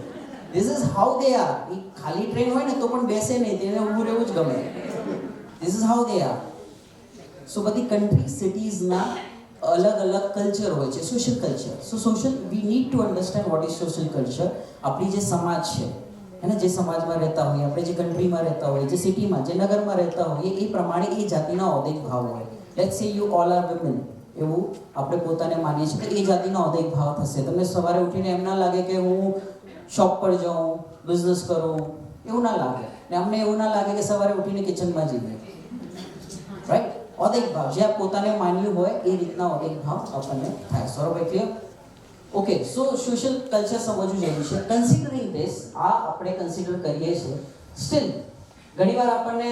This is how they are. એ ખાલી ટ્રેન હોય ને તો પણ બેસે નહીં, તેને ઊભું રહેવું જ ગમે. This is how they are. So બધી કન્ટ્રી સિટીઝના અલગ અલગ કલ્ચર હોય છે, social culture. So social we need to understand what is social culture. આપણી જે સમાજ છે અને જે સમાજમાં રહેતા હોઈએ, આપણે જે કન્ટ્રીમાં રહેતા હોઈએ, જે સિટીમાં, જે નગરમાં રહેતા હોઈએ, એ પ્રમાણે એ જાતિના ઔદ્યોગિક ભાવ હોય. લેટ્સ સે યુ ઓલ આર વિમેન, એવું આપણે પોતાને માનીએ છીએ કે એ જાતિનો ઔદ્યોગિક ભાવ થશે. તમને સવારે ઉઠીને એમ ના લાગે કે હું શોપ પર જાઉં, બિઝનેસ કરું, એવું ના લાગે. ને અમને એવું ના લાગે કે સવારે ઉઠીને કિચનમાં જઈએ. રાઈટ? ઔદ્યોગિક ભાવ જે પોતાને માન્યું હોય એ રીતના ઔદ્યોગિક ભાવ આપણને થાય. બરોબર? ક્લિયર? ઓકે. સો સોશિયલ કલ્ચર સમજવું જરૂરી છે. કન્સિડરિંગ ધીસ, આ આપણે કન્સિડર કરીએ છીએ. સ્ટીલ ઘણીવાર આપણને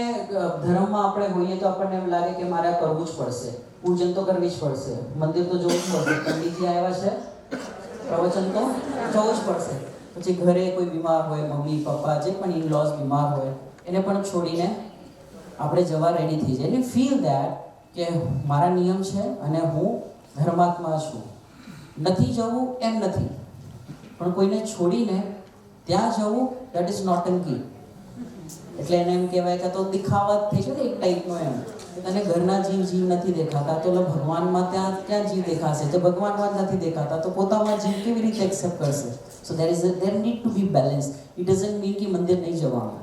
ધર્મમાં આપણે હોઈએ તો આપણને એમ લાગે કે મારે આ કરવું જ પડશે, પૂજન તો કરવી જ પડશે, મંદિર તો જવું જ પડશે, પંડિતજી આવ્યા છે, પ્રવચન તો જવું જ પડશે. પછી ઘરે કોઈ બીમાર હોય, મમ્મી પપ્પા જે પણ ઇનલોઝ બીમાર હોય, એને પણ છોડીને આપણે જવા રેડી થઈ જાય. અને ફીલ દેટ કે મારા નિયમ છે અને હું ધર્માત્મા છું, નથી જવું એમ નથી, પણ કોઈને છોડીને ત્યાં જવું દેટ ઇઝ નોટંકી. એટલે એને એમ કહેવાય કે તો દિખાવા જ થઈ છે ને એક ટાઈપનો. એમ તને ઘરના જીવ નથી દેખાતા તો ભગવાનમાં ક્યાં જીવ દેખાશે? જો ભગવાનમાં જ નથી દેખાતા તો પોતામાં જીવ કેવી રીતે એક્સેપ્ટ કરશે? સો there need to be balance. It doesn't mean કે મંદિર નહીં જવાનું.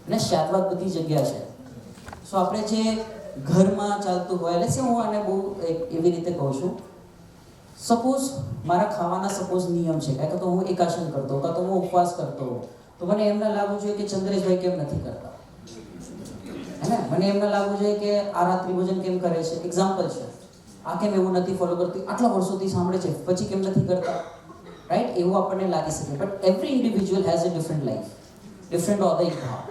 અને શાદવાદ બધી જગ્યા છે. સો આપણે જે ઘરમાં ચાલતું હોય, એટલે હું આને બહુ એવી રીતે કહું છું. સપોઝ મારા ખાવાના સપોઝ નિયમ છે, કાં તો હું એકાશન કરતો, કાં તો હું ઉપવાસ કરતો, તો મને એમ ના લાગવું જોઈએ કે ચંદ્રેશભાઈ કેમ નથી કરતા, હે ને? મને એમ ના લાગવું જોઈએ કે આ રાત્રિ ભોજન કેમ કરે છે. એક્ઝામ્પલ છે, આ કેમ એવું નથી ફોલો કરતી, આટલા વર્ષોથી સાંભળે છે પછી કેમ નથી કરતા. રાઈટ? એવું આપણને લાગી શકે. But every individual has a different life, different ઔદ્યોગિક ભાવ,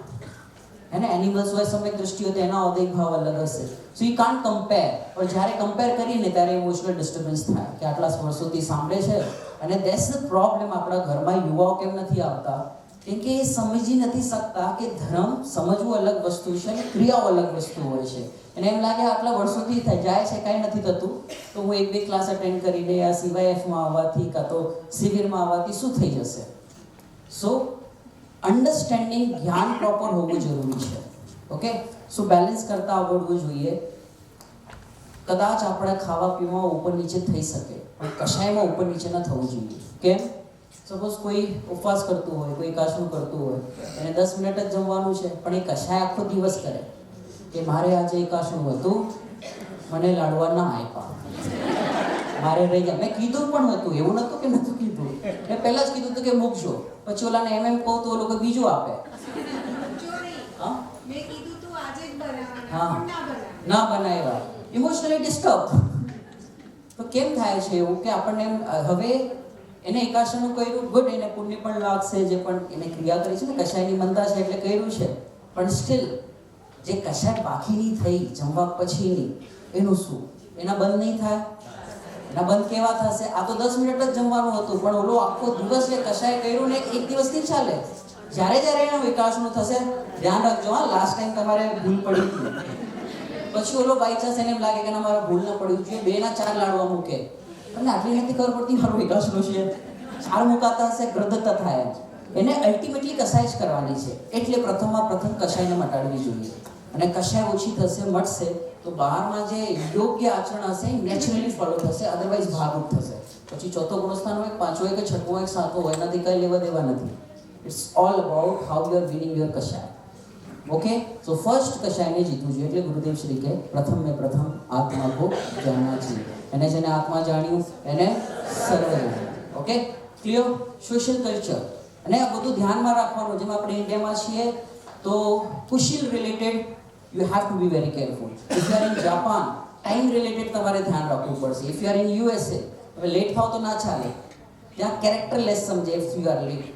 હે ને? એનિમલ્સ હોય, સમય દ્રષ્ટિએ તો એના ઔદ્યોગિક ભાવ અલગ હશે. So you can't compare. પણ જ્યારે કમ્પેર કરીએ ત્યારે ઇમોશનલ ડિસ્ટર્બન્સ થાય કે આટલા વર્ષોથી સાંભળે છે. અને ધેટ્સ ધ પ્રોબ્લેમ. આપણા ઘરમાં યુવાઓ કેમ નથી આવતા? કેમ કે એ સમજી નથી શકતા કે ધર્મ સમજવું અલગ વસ્તુ છે અને ક્રિયાઓ અલગ વસ્તુ હોય છે. એને એમ લાગે આટલા વર્ષોથી જાય છે, કાંઈ નથી થતું, તો હું 1-2 ક્લાસ અટેન્ડ કરીને આ CYFમાં આવવાથી કાં તો શિબિરમાં આવવાથી શું થઈ જશે? સો અન્ડરસ્ટેન્ડિંગ, જ્ઞાન પ્રોપર હોવું જરૂરી છે. ઓકે? સો બેલેન્સ કરતા આવડવું જોઈએ. કદાચ આપણે ખાવા પીવામાં ઉપર નીચે થઈ શકે, પણ કશાયમાં ઉપર નીચે ન થવું જોઈએ. કેમ? સપોઝ કોઈ ઉપવાસ કરતું હોય, કોઈ એકાશનું કરતું હોય, એને 10 મિનિટ જ જમવાનું છે, પણ એ કશાય આખો દિવસ કરે કે મારે આજે એકાશનું હતું, મને લાડવા ના આપ્યા, મારે રહી ગયા. મેં કીધું પણ હતું, એવું નહોતું કે નહોતું કીધું. મેં પહેલા જ કીધું હતું કે મૂકજો, પછી ઓલાને એમ કહું તો લોકો બીજું આપે. હા, ના બનાવ્યા, ઇમોશનલી ડિસ્ટર્બ. તો કેમ થાય છે એવું કે આપણને હવે એને એકાશનું કર્યું, ગુડ, એને પુણ્ય પણ લાગશે, જે પણ એને ક્રિયા કરી છે ને, કશાયની મંદા છે એટલે કર્યું છે, પણ સ્ટીલ જે કશાય બાકીની થઈ જમવા પછીની, એનું શું? એના બંધ નહીં થાય? એના બંધ કેવા થશે? આ તો 10 મિનિટ જ જમવાનું હતું, પણ ઓલો આખો દિવસ એ કશાય કર્યું ને, એક દિવસ નહીં ચાલે. જ્યારે એનો વિકાસનું થશે, ધ્યાન રાખજો, હા, લાસ્ટ ટાઈમ તમારે ભૂલ પડી હતી, પછી ઓલો બાય ચાન્સ એને એમ લાગે કે મારા ભૂલ ના પડ્યું જોઈએ, 2 ના 4 લાડવા મૂકે. તમને આટલી નથી ખબર પડતી મારું વિકાસનું છે. 4 મુકાતા હશે, ગ્રધતા થાય. એને અલ્ટિમેટલી કશાય જ કરવાની છે. એટલે પ્રથમ કશાયને મટાડવી જોઈએ. અને કશાય ઓછી થશે, મટશે, તો બહારના જે યોગ્ય આચરણ હશે નેચરલી ફોલો થશે, અધરવાઇઝ ભાગરૂપ થશે. પછી ચોથો ગુણસ્થાન હોય, 5 હોય કે 6 હોય કે 7 હોય, એનાથી કંઈ લેવા દેવા નથી. It's all about how you are winning your કશાય. ઓકે? સો ફર્સ્ટ કશાયને જીતવું જોઈએ. એટલે ગુરુદેવ શ્રી કે પ્રથમ આત્મા કો જાણના છીએ. એને જેને આત્મા જાણ્યું એને સર્વ જાણ્યું. ઓકે? ક્લિયર? સોશિયલ કલ્ચર અને આ બધું ધ્યાનમાં રાખવાનું. જેમ આપણે ઇન્ડિયામાં છીએ તો કુશીલ related you have to be very careful. If you are in Japan, time related તમારે ધ્યાન રાખવું પડશે. If you are in USA, હવે લેટ થાવ તો ના ચાલે, ત્યાં કેરેક્ટરલેસ સમજે ઇફ યુ આર લેટ.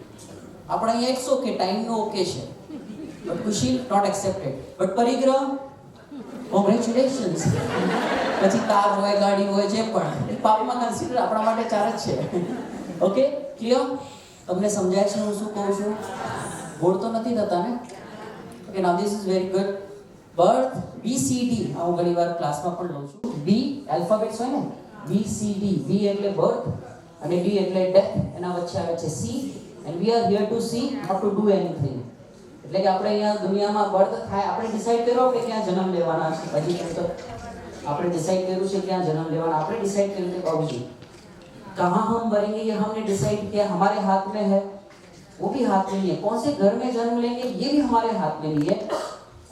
આપણે અહીંયા ઇટ્સ ઓકે, ટાઈમનો ઓકે છે, બટ કુશીલ નોટ એક્સેપ્ટેડ. બટ પરિગ્રહ, કોંગ્રેચ્યુલેશન્સ. પછી કાર હોય, ગાડી હોય, જે પણ પાપમાં કન્સિડર આપણા માટે 4 જ છે. ઓકે? ક્લિયર? તમને સમજાય છે હું શું કહું છું? બોર તો નથી થતા ને? Okay, now this is very good. Birth, BCD, હું ઘણી વાર ક્લાસમાં પણ લઉં છું. B આલ્ફાબેટ્સ હોય ને, BCD. B એટલે બર્થ, અને ડી એટલે ડેથ, એના વચ્ચે આવે છે C, and we are here to see, not to do anything. એટલે કે આપણે અહીંયા દુનિયામાં બર્થ થાય, આપણે ડિસાઈડ કર્યો કે ક્યાં જન્મ લેવાના છે. હજી તો આપણે ડિસાઈડ કર્યું છે ક્યાં જન્મ લેવાના. આપણે ડિસાઈડ કર્યું કે બાબूजी कहाँ हम मरेंगे ये हमने डिसाइड किया, हमारे हाथ में है, वो भी हाथ में नहीं है. कौन से घर में जन्म लेंगे ये भी हमारे हाथ में नहीं है.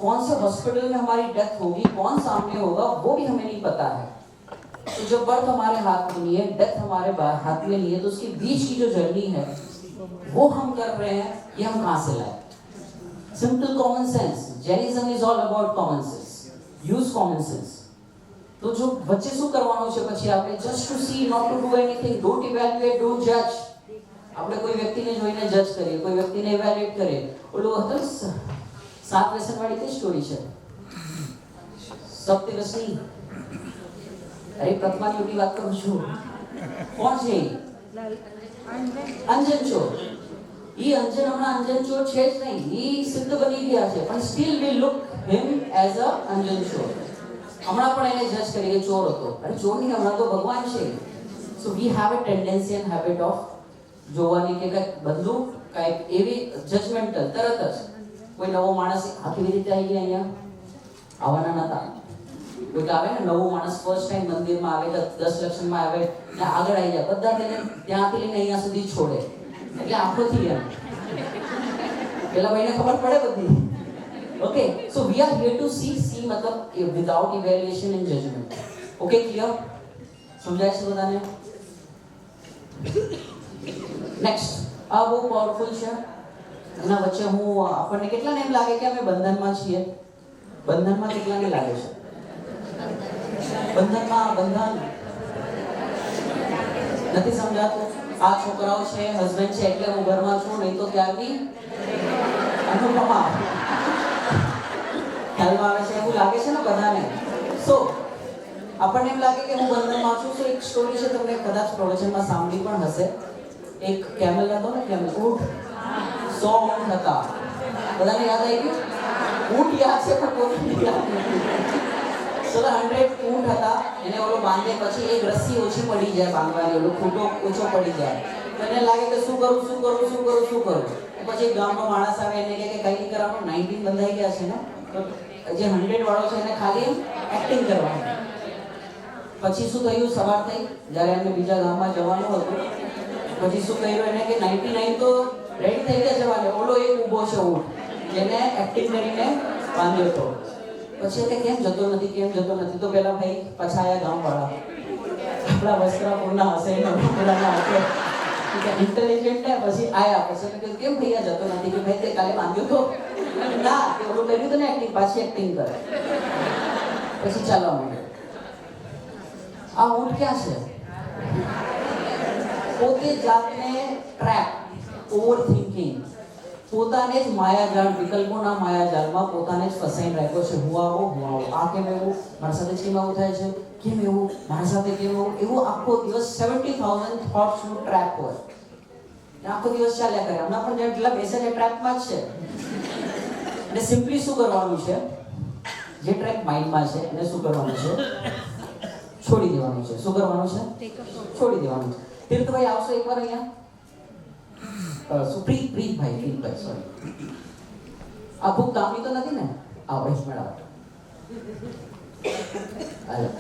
कौन से हॉस्पिटल में हमारी डेथ होगी, कौन सामने होगा, वो भी हमें नहीं पता है. तो जो बर्थ हमारे हाथ में नहीं है, डेथ हमारे हाथ में नहीं है, तो उसके बीच की जो जर्नी है वो हम कर रहे हैं. ये हम कहाँ से लाए? Simple common sense. Jainism is all about common sense. Use common sense. तो जो बच्चे શું કરવાનું છે પછી આપણે just to see, not to do anything. Don't evaluate, don't જજ. આપણે કોઈ વ્યક્તિને જોઈને જજ કરીએ, કોઈ વ્યક્તિને ઇવેલ્યુએટ કરીએ. ઓલું હતું 7 વ્યસન વાળી કઈ સ્ટોરી છે? સપ્તરસની. અરે પ્રથમાની ઉની વાત કરું છું. કોણ છે? અંજન ચોર. ઈ અંજન હમણાં અંજન ચોર છે જ નહીં, ઈ સિદ્ધ બની ગયા છે, પણ still we look him as a અંજન ચોર. હમણાં પણ એને જજ કરી કે ચોર હતો. અરે ચોર નહીં, હમણાં તો ભગવાન છે. So we have a tendency and habit of જોવાની કે કંઈક બદલું, કંઈક એવી જજમેન્ટલ. તરત જ કોઈ નવો માણસ આ કેવી રીતે આવી ગયા અહીંયા, આવવાના નતા. કોઈ આવે ને નવો માણસ ફર્સ્ટ ટાઈમ મંદિરમાં આવે કે 10 લક્ષણમાં આવે ને આગળ આવી જાય, બધા તેને ત્યાંથી લઈને અહીંયા સુધી છોડે. એટલે આંખોથી એમ પેલા ભાઈને ખબર પડે બધી. Okay, so we are here to see मतलब without evaluation and judgment. Okay, clear? समझाया છે બધાને? નેક્સ્ટ, આ બહુ પાવરફુલ છે. એના વચ્ચે હું આપણને કેટલાને એમ લાગે કે અમે બંધનમાં છીએ? બંધનમાં કેટલાને લાગે છે? બંધન નથી સમજાતું. આ છોકરાઓ છે, હસબન્ડ છે એટલે હું ઘરમાં છું, નહીં તો ત્યારની અનુપમા. ખ્યાલમાં આવે છે એવું લાગે છે ને બધાને? સો આપણને એમ લાગે કે હું બંધનમાં છું. તો એક સ્ટોરી છે, તમને કદાચ પ્રવચનમાં સાંભળી પણ હશે. એક કેમલ હતો ને, કેમલ ઊંટ. 100 ઊંટ હતા. બધાને યાદ આવી ગયું? ઊંટ યાદ છે પણ કોઈ યાદ નથી. સો 100 ઊંટ હતા. એને ઓલો બાંધે પછી એક રસ્સી ઓછી પડી જાય બાંધવાની, ઓલો ખૂટો ઓછો પડી જાય. તો એને લાગે કે શું કરું. પછી ગામનો માણસ આવે, એને કહે કે કઈ નહીં કરવાનું, 19 બંધાઈ ગયા છે ને, તો જે 100 વાળો છે એને ખાલી એક્ટિંગ કરવાની. પછી શું થયું? સવાર થઈ, જ્યારે એમને બીજા ગામમાં જવાનું હતું, પછી શું કર્યું એને કે 99 તો રેડી થઈ ગયા જવાને. ઓલો એક ઊભો છે ઊંટ, જેને એક્ટિંગ કરીને બાંધ્યો હતો. પછી કે કેમ જતો નથી? તો પેલા ભાઈ પાછા આયા ગામવાળા, આપણા વસ્ત્રાપુરના હશે એના પેલાના હાથે ઇન્ટેલિજન્ટ ને. પછી આયા, પછી કેમ ભૈયા જતો નથી? કે ભાઈ તે કાલે બાંધ્યો તો ના, કે ઓલું કર્યું તો ને એક્ટિંગ, પાછી એક્ટિંગ કરે. પછી ચાલવા માંડ્યો. આ ઊંટ ક્યાં છે? પોતે જાતને ટ્રેપ, ઓવર થિંકિંગ, પોતાને જ માયાજાળ, વિકલ્પોના માયાજાળમાં પોતાને જ ફસાઈને રાખ્યો છે. હું આવો, આ કેમ એવું, મારા સાથે કેમ આવું થાય છે, કેમ એવું, મારા સાથે કેમ એવું આખો દિવસ 70,000 થોટ્સનું ટ્રેપ હોય. આખો દિવસ ચાલ્યા કરે. હમણાં પણ જેટલા બેસે છે ટ્રેપમાં જ છે. એટલે સિમ્પલી શું કરવાનું છે? જે ટ્રેક માઇન્ડમાં છે એને શું કરવાનું છે? છોડી દેવાનું છે. શું કરવાનું છે? છોડી દેવાનું છે. તીર્થભાઈ આવશો એકવાર અહીંયા? પ્રીતભાઈ સોરી. આ બુક કામની તો નથી ને? આવો મેડમ.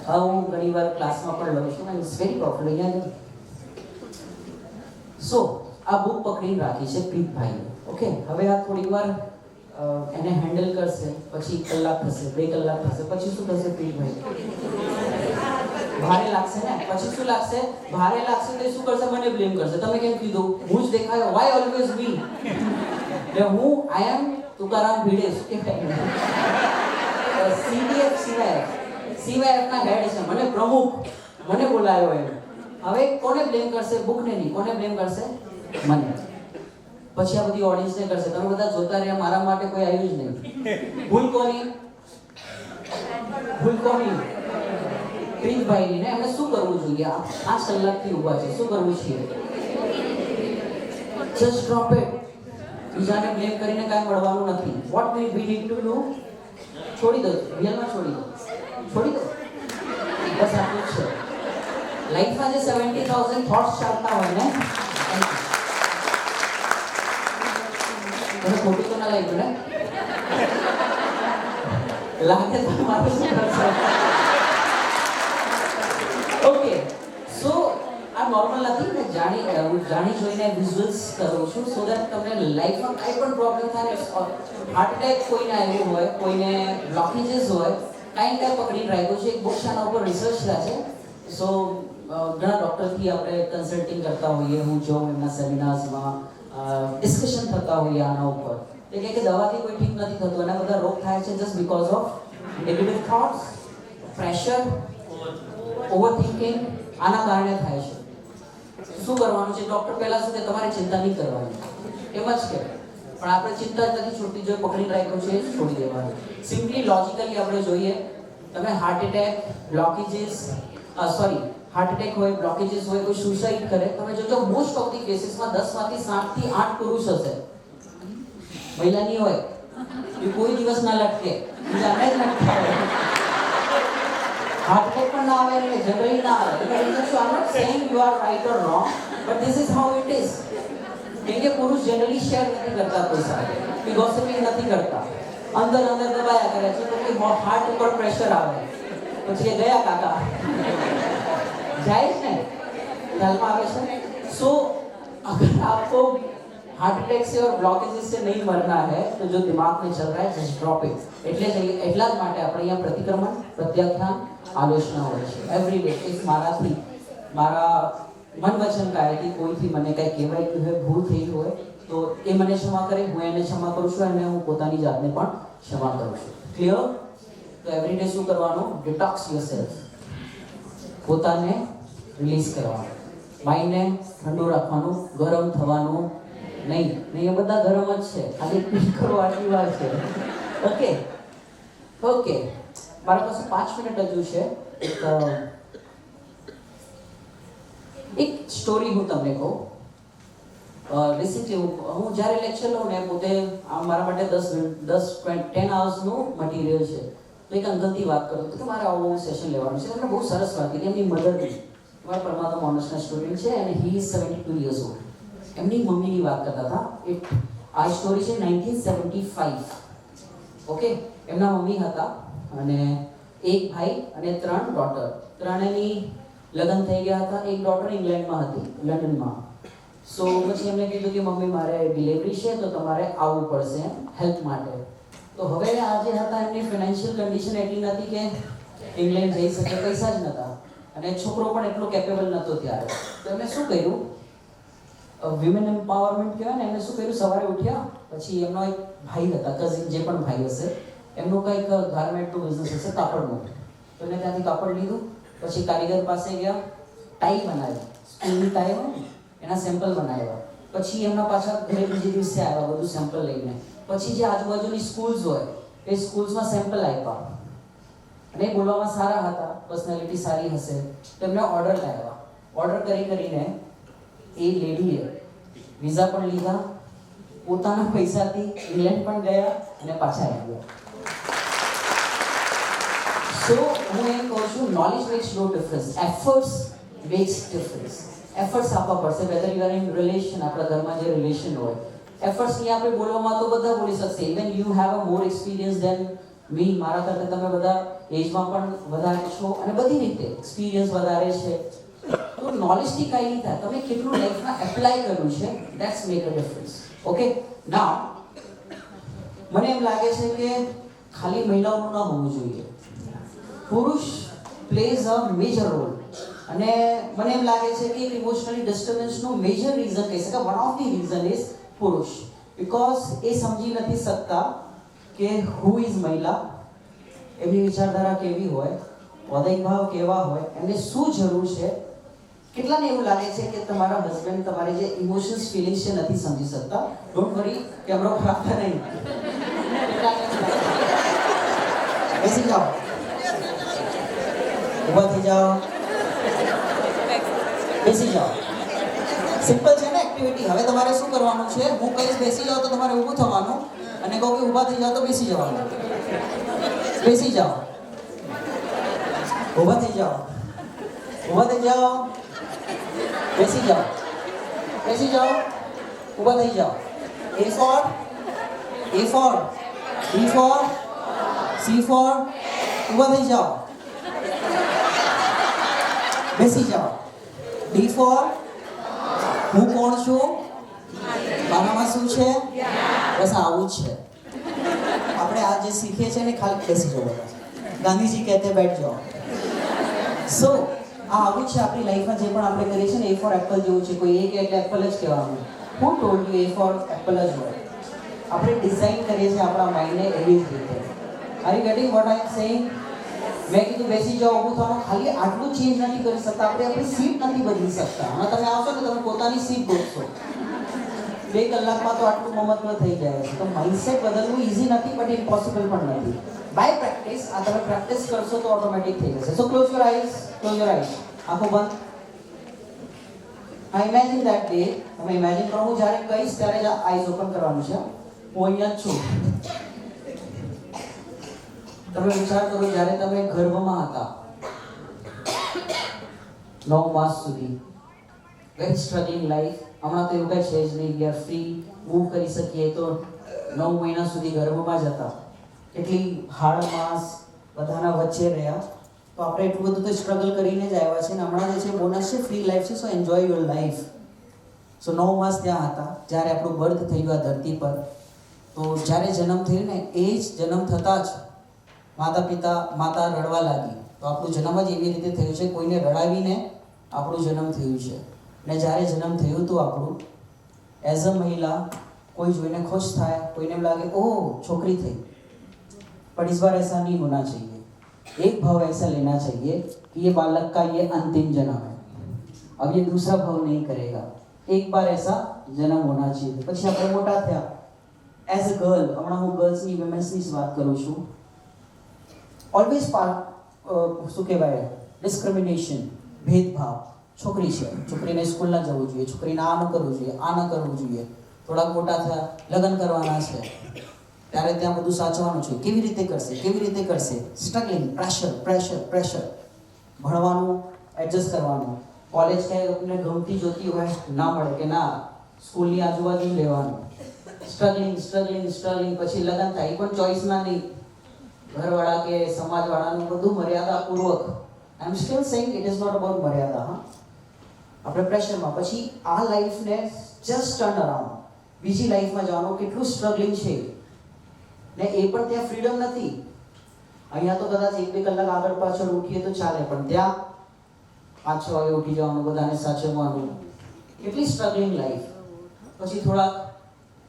હું ઘણી વાર ક્લાસમાં પણ લઉં છું, એન્ડ ઇટ્સ વેરી પોપ્યુલર અહીંયા. સો આ બુક પકડીને રાખી છે પ્રીતભાઈએ. ઓકે, હવે આ થોડી વાર એને હેન્ડલ કરશે, પછી કલાક થશે, 2 કલાક થશે, પછી શું થશે પ્રીતભાઈ? ભારે લાગશે ને. પછી શું લાગશે? ભારે લાગશે તો શું કરશે? મને બ્લેમ કરશે. તમે કેમ કીધું? હું જ દેખાયો, વાય ઓલવેઝ મી? એટલે હું આઈ એમ તુકારામ ભીડે શું કે CYF ના હેડ છે, મને પ્રમુખ, મને બોલાયો એમ. હવે કોને બ્લેમ કરશે? બુકને નહીં. કોને બ્લેમ કરશે? મને. પછી આ બધી ઓડિયન્સને કરશે, તમે બધા જોતા રહ્યા, મારા માટે કોઈ આવ્યું જ નહીં. ભૂલ કોની? પ્રીતભાઈની ને. એમને શું કરવું જોઈએ? 5 કલાકથી ઊભા છે, શું કરવું છે? Just drop it. બીજાને બ્લેમ કરીને કાંઈ મળવાનું નથી. What we need to do? છોડી દો. રિયલમાં છોડી દો. બસ આટલું જ છે. લાઈફમાં જે 70,000 થોટ્સ ચાલતા હોય ને, મને ખોટું તો ના લાગ્યું ને? લાગે તો મારું શું કરશો? ઓકે, સો આ નોર્મલ નથી ને, જાણી જોઈને વિઝ્યુઅલ્સ કરું છું સો દેટ તમને લાઈફમાં કંઈ પણ પ્રોબ્લેમ થાય, હાર્ટ એટેક કોઈને આવ્યું હોય, કોઈને બ્લોકેજીસ હોય, કાંઈ પકડીને રાખ્યું છે. એક બુક આના ઉપર રિસર્ચ થયા છે. સો ઘણા ડૉક્ટરથી આપણે કન્સલ્ટિંગ કરતા હોઈએ, હું જોઉં એમના સેમિનાર્સમાં ડિસ્કશન થતા હોઈએ આના ઉપર. એ કહે કે દવાથી કોઈ ઠીક નથી થતું, એના બધા રોગ થાય છે just because of negative thoughts, pressure, overthinking. આના કારણે થાય છે. શું કરવાનું છે? ડૉક્ટર પહેલાં શું કે તમારે ચિંતા નહીં કરવાની, એમ જ કે, પણ આપણે ચિંતા જ નથી છોડતી. જો પકડી રાખ્યું છે છોડી દેવાનું. સિમ્પલી લોજિકલી આપણે જોઈએ, તમે heart attack, blockages, heart attack હોય, બ્લોકેજીસ હોય, કોઈ સુસાઇડ કરે, તમે જોજો મોસ્ટ ઓફ ધી કેસીસમાં 10માંથી 7થી 8 પુરુષ હશે, મહિલા નહીં હોય. એ કોઈ દિવસ ના લટકે, બીજાને જ લટકાવે. હાર્ટ એટેક પણ ના આવે એટલે જનરલી ના આવે. એટલે I am not saying you are right or wrong, but this is how it is. કેમ કે પુરુષ જનરલી શેર નથી કરતા કોઈ સાથે, કે ગોસિપિંગ નથી કરતા, અંદર દબાયા કરે છે. તો કે હાર્ટ ઉપર પ્રેશર આવે, પછી એ ગયા કાકા જાય છે ને, ખ્યાલમાં આવે છે. સો अगर आपको हार्ट अटैक से और ब्लॉकेजेस से नहीं मरना है तो जो दिमाग में चल रहा है जस्ट ड्रॉप इट. એટલા જ માટે આપણે અહીંયા પ્રતિક્રમણ, પ્રત્યાખ્યાન, આલોચના હોય છે એવરી ડે. એક મારા મન વચન કાયથી કોઈથી મને કંઈ કહેવાય ગયું હોય, ભૂલ થઈ હોય તો એ મને ક્ષમા કરે, હું એને ક્ષમા કરું છું અને હું પોતાની જાતને પણ ક્ષમા કરું છું. ક્લિયર? તો એવરી ડે શું કરવાનું? Detox yourself. પોતાને રિલીઝ કરવાનું, માઇન્ડને ઠંડુ રાખવાનું, ગરમ થવાનું નહીં. એ બધા ગરમ જ છે, ખાલી પીટ કરો આટલી વાર છે. ઓકે, મારા પાસે 5 મિનિટ હજુ છે. એક સ્ટોરી હું તમને કહું. રિસેન્ટલી હું જ્યારે લેક્ચર લઉં ને, પોતે મારા માટે 10 અવર્સનું મટીરિયલ છે. તો એક અંકલથી વાત કરું તો કે મારે આવું સેશન લેવાનું છે. એમને બહુ સરસ વાત કરી. એમની મધરની, મારા પરમાત્મા ઓનર્સના સ્ટુડન્ટ છે અને હી ઇઝ 72 યર્સ ઓલ્ડ. એમની મમ્મીની વાત કરતા હતા. આ સ્ટોરી છે 1975. ઓકે, એમના મમ્મી હતા અને એક ભાઈ અને 3 ડોટર. ત્રણેની લગ્ન થઈ ગયા હતા. એક ડોટર ઇંગ્લેન્ડમાં હતી, લંડનમાં. સો પછી એમને કીધું કે મમ્મી મારે ડિલિવરી છે તો તમારે આવવું પડશે હેલ્પ માટે. તો હવે આ જે હતા એમની ફાઇનાન્શિયલ કન્ડિશન એટલી નથી કે ઇંગ્લેન્ડ જઈ શકે, પૈસા જ નહોતા અને છોકરો પણ એટલો કેપેબલ નહોતો ત્યારે. તો એમને શું કર્યું? વિમેન એમ્પાવરમેન્ટ કહેવાય ને. એમને શું કર્યું? સવારે ઉઠ્યા પછી એમનો એક ભાઈ હતા, કઝિન જે પણ ભાઈ હશે, એમનું કંઈક ગાર્મેન્ટનું બિઝનેસ હશે, કાપડનું. તો એને ત્યાંથી કાપડ લીધું. પછી કારીગર પાસે ગયા, ટાઈ બનાવી, સ્કૂલની ટાઈ હોય ને એના સેમ્પલ બનાવ્યા. પછી એમના પાછા ઘરે બીજે દિવસે આવ્યા બધું સેમ્પલ લઈને. પછી જે આજુબાજુની સ્કૂલ્સ હોય એ સ્કૂલ્સમાં સેમ્પલ આપ્યા અને એ બોલવામાં સારા હતા, પર્સનાલિટી સારી હશે તો એમને ઓર્ડર લાવ્યા. ઓર્ડર કરીને એ લેડીએ વિઝા પણ લીધા, પોતાના પૈસાથી ઇંગ્લેન્ડ પણ ગયા અને પાછા આવ્યા. સો હું એમ કહું છું, knowledge makes no difference, efforts makes difference. Efforts આપવા પડશે. Whether you are in relation, આપણા ઘરમાં જે રિલેશન હોય, એફર્ટ્સ નહીં આપણે બોલવામાં તો બધા બોલી શકશે. Even you have a more experience than me. મારા કરતાં તમે બધા એજમાં પણ વધારે છો અને બધી રીતે એક્સપિરિયન્સ વધારે છે. તો નોલેજથી કાંઈ નહીં થાય, તમે કેટલું લાઈફમાં એપ્લાય કર્યું છે, that's make a difference. Okay, now મને એમ લાગે છે કે ખાલી મહિલાઓનું ના હોવું જોઈએ, પુરુષ પ્લેઝ અ મેજર રોલ. અને મને એમ લાગે છે કે ઇમોશનલી ડિસ્ટર્બન્સનું મેજર રીઝન કહી શકાય, one of the reason is પુરુષ. બિકોઝ એ સમજી નથી શકતા કે હુ ઇઝ મહિલા, એમની વિચારધારા કેવી હોય, વૈદિક ભાવ કેવા હોય, એમને શું જરૂર છે. કેટલાને એવું લાગે છે કે તમારા હસબન્ડ તમારી જે ઇમોશન્સ ફિલિંગ્સ છે નથી સમજી શકતા. ડોન્ટ વરી, કેમેરો ખરાબ થાય નહીં. બેસી જાઓ, ઊભા થઈ જાઓ, બેસી જાઓ. સિમ્પલ છે ને એક્ટિવિટી. હવે તમારે શું કરવાનું છે? હું કહીશ બેસી જાઓ તો તમારે ઊભું થવાનું અને કહું કે ઊભા થઈ જાઓ તો બેસી જવાનું. બેસી જાઓ, ઊભા થઈ જાઓ, ઊભા થઈ જાઓ, બેસી જાઓ, બેસી જાઓ, ઊભા થઈ જાઓ. A for B for C for, ઊભા થઈ જાઓ, બેસી જાઓ. D for હું કોણ છું, મારામાં શું છે, બસ આવું જ છે. આપણે આ જે શીખીએ છીએ ને ખાલી બેસી જાઓ બધા. ગાંધીજી કહેતે બેઠ જાઓ. સો આ આવું છે આપણી લાઈફમાં જે પણ આપણે કરીએ છીએ ને, A for એપલ જેવું છે. કોઈ એક એટલે એપલ જ કહેવાનું. હું told you A for Apple જ હોય. આપણે ડિઝાઇન કરીએ છીએ આપણા માઇન્ડને એવી જ રીતે. Are you getting what I am saying? મેં કીધું બેસી જાઓ, ઊભું થવાનું. ખાલી આટલું ચેન્જ નથી કરી શકતા આપણે, આપણી સીટ નથી બદલી શકતા. હમણાં તમે આવશો ને તમે પોતાની સીટ ગોતશો. 2 કલાકમાં તો આટલું મમત્વ થઈ જાય છે. તો માઇન્ડસેટ બદલવું ઇઝી નથી, બટ ઇમ્પોસિબલ પણ નથી. બાય પ્રેક્ટિસ આ તમે પ્રેક્ટિસ કરશો તો ઓટોમેટિક થઈ જશે. So close your eyes, close your eyes. આંખો બંધ. I imagine that day. તમે ઇમેજિન કરો, હું જ્યારે કહીશ ત્યારે જ આઈઝ ઓપન કરવાનું છે. હું અહીંયા જ છું. તમે વિચાર કરો જ્યારે તમે ગર્ભમાં હતા 9 માસ સુધી, વેરી સ્ટ્રગલિંગ લાઈફ. હમણાં તો એવું કંઈ છે જ નહીં. વી આર ફ્રી, મૂવ કરી શકીએ. તો 9 મહિના સુધી ગર્ભમાં જ હતા. કેટલી હાર્ડ માસ બધાના વચ્ચે રહ્યા. તો આપણે એટલું બધું તો સ્ટ્રગલ કરીને જ આવ્યા છે ને હમણાં જે છે બોનસ છે, ફ્રી લાઈફ છે. સો એન્જોય યોર લાઈફ. સો 9 માસ ત્યાં હતા જ્યારે આપણું બર્થ થયું આ ધરતી પર. તો જ્યારે જન્મ થયો ને એ જ જન્મ થતાં જ માતા રડવા લાગી. તો આપણું જન્મ જ એવી રીતે થયું છે, કોઈને રડાવીને આપણું જન્મ થયું છે. ને જ્યારે જન્મ થયું હતું આપણું, એઝ અ મહિલા કોઈ જોઈને ખુશ થાય, કોઈને એમ લાગે ઓહ છોકરી થઈ. पर इस बार ऐसा नहीं होना चाहिए. एक भाव ऐसा लेना चाहिए कि ये बालक का ये अंतिम जन्म है, अब ये दूसरा भाव नहीं करेगा. एक बार ऐसा जन्म होना चाहिए. પછી આપણે મોટા થયા એઝ અ ગર્લ. હમણાં હું ગર્લ્સની વિમેન્સની જ વાત કરું છું. ઓલવેઝ શું કહેવાય, ડિસ્ક્રિમિનેશન, ભેદભાવ. છોકરી છે, છોકરીને સ્કૂલ ના જવું જોઈએ, છોકરીને આ ન કરવું જોઈએ, આ ન કરવું જોઈએ. થોડાક મોટા થયા, લગ્ન કરવાના છે, ત્યારે ત્યાં બધું સાચવાનું છે. કેવી રીતે કરશે, કેવી રીતે કરશે? Struggling, pressure pressure pressure. ભણવાનું એડજસ્ટ કરવાનું. કોલેજ ક્યાંય તમને ગમતી જોતી હોય ના મળે કે ના, સ્કૂલની આજુબાજુ લેવાનું. Struggling struggling struggling. પછી લગ્ન થાય, પણ ચોઈસના નહીં, ઘરવાળા કે સમાજવાળાનું બધું મર્યાદાપૂર્વક. I am still saying it is not about મર્યાદા. હા, આપણે પ્રેશરમાં. પછી આ લાઈફને જસ્ટ ટર્ન અરાઉન્ડ, બીજી લાઈફમાં જવાનું. કેટલું સ્ટ્રગલિંગ છે ને એ પણ ત્યાં ફ્રીડમ નથી. અહીંયા તો કદાચ 1-2 કલાક આગળ પાછળ ઉઠીએ તો ચાલે, પણ ત્યાં 5-6 વાગે ઉઠી જવાનું, બધાને સાચવવાનું. કેટલી સ્ટ્રગલિંગ લાઈફ. પછી થોડાક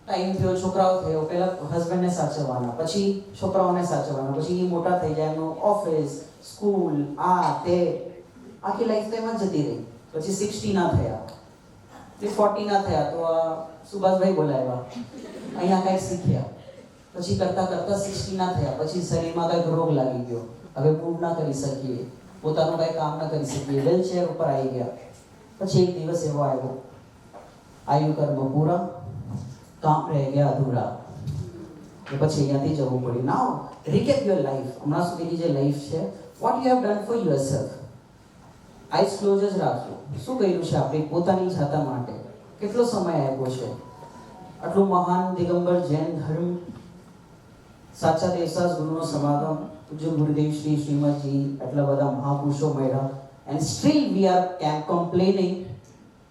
ટાઈમ થયો, છોકરાઓ થયો, પહેલા હસબન્ડને સાચવવાના, પછી છોકરાઓને સાચવવાના, પછી એ મોટા થઈ જાય, એમનું ઓફિસ, સ્કૂલ, આ તે, આખી લાઈફ તો એમાં જ જતી રહી. પછી 60 ના થયા, 40 ના થયા તો આ સુભાષભાઈ બોલાવ્યા, અહીંયા કંઈક શીખ્યા. પછી કરતાં 60 ના થયા, પછી શરીરમાં કંઈક રોગ લાગી ગયો, હવે મૂવ ના કરી શકીએ, પોતાનું કંઈ કામ ના કરી શકીએ, વ્હીલચેર ઉપર આવી ગયા. પછી એક દિવસ એવો આવ્યો, આયુ કર્મ પૂરા, કામ રહી ગયા અધૂરા. પછી અહીંયાથી જવું પડ્યું. Now recap your life. હમણાં સુધીની જે લાઈફ છે, what you have done for yourself. Eyes close જ રાખજો. શું કર્યું છે આપણે પોતાની જાતા માટે? કેટલો સમય આપ્યો છે? આટલું મહાન દિગંબર જૈન ધર્મ, સાચા દેવસાસ ગુરુનો સમાગમ, પૂજ્ય ગુરુદેવ શ્રી શ્રીમદજી, એટલા બધા મહાપુરુષો મળ્યા, and steel we are complaining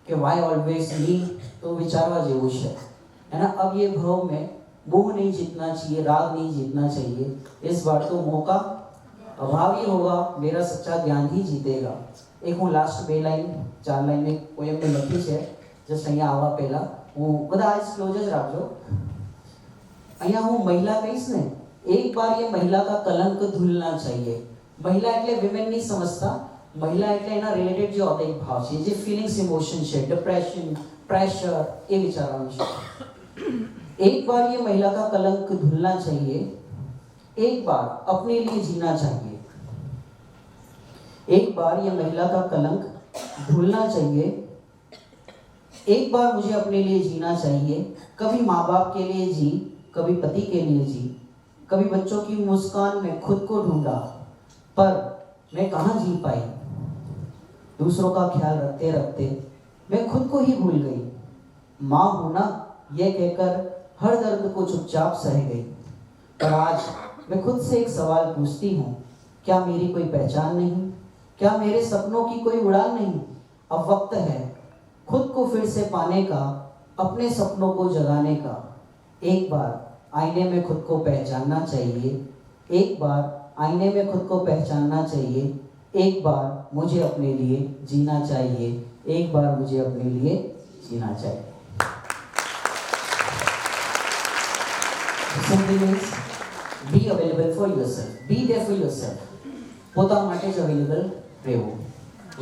कि वाई ऑलवेज मी. तो विचारवा जेवू है ना. अब ये भाव में मोह नहीं जीतना चाहिए, राग नहीं जीतना चाहिए. इस बार तो मौका अभाव ही होगा, मेरा सच्चा ज्ञान ही जीतेगा. एक हूँ लास्ट 2 लाइन 4 लाइन में पोएम में लखी है, जस्ट અહીંયા આવવા પહેલા હું બધા આઈઝ ક્લોઝ જ રાખજો. અહીંયા હું મહિલા કહીશ ને, એક બાર ये महिला का कलंक धुलना चाहिए. महिला એટલે વિમેન ની સમજતા, મહિલા એટલે એના રિલેટેડ જે અનેક ભાવ છે, જે ફિલિંગ્સ, ઇમોશન છે, ડિપ્રેશન, પ્રેશર, એ વિચારવાનું છે. एक बार ये महिला का कलंक धुलना चाहिए, एक बार अपने लिए जीना चाहिए. एक बार ये महिला का कलंक धुलना चाहिए, एक बार मुझे अपने लिए जीना चाहिए. कभी माँ बाप के लिए जी, कभी पति के लिए जी, कभी बच्चों की मुस्कान में खुद को ढूंढा, पर मैं कहाँ जी पाई. दूसरों का ख्याल रखते रखते मैं खुद को ही भूल गई। माँ हूं ना ये कहकर हर दर्द को चुपचाप सह गई। पर आज मैं खुद से एक सवाल पूछती हूँ, क्या मेरी कोई पहचान नहीं? क्या मेरे सपनों की कोई उड़ान नहीं? अब वक्त है खुद को फिर से पाने का, अपने सपनों को जगाने का। एक बार आईने में खुद को पहचानना चाहिए, एक बार आईने में खुद को पहचानना चाहिए, एक बार मुझे अपने लिए जीना चाहिए, एक बार मुझे अपने लिए जीना चाहिए। Simply means be available for yourself, be there for yourself. પોતા માટે જ અવેલેબલ રહેવું.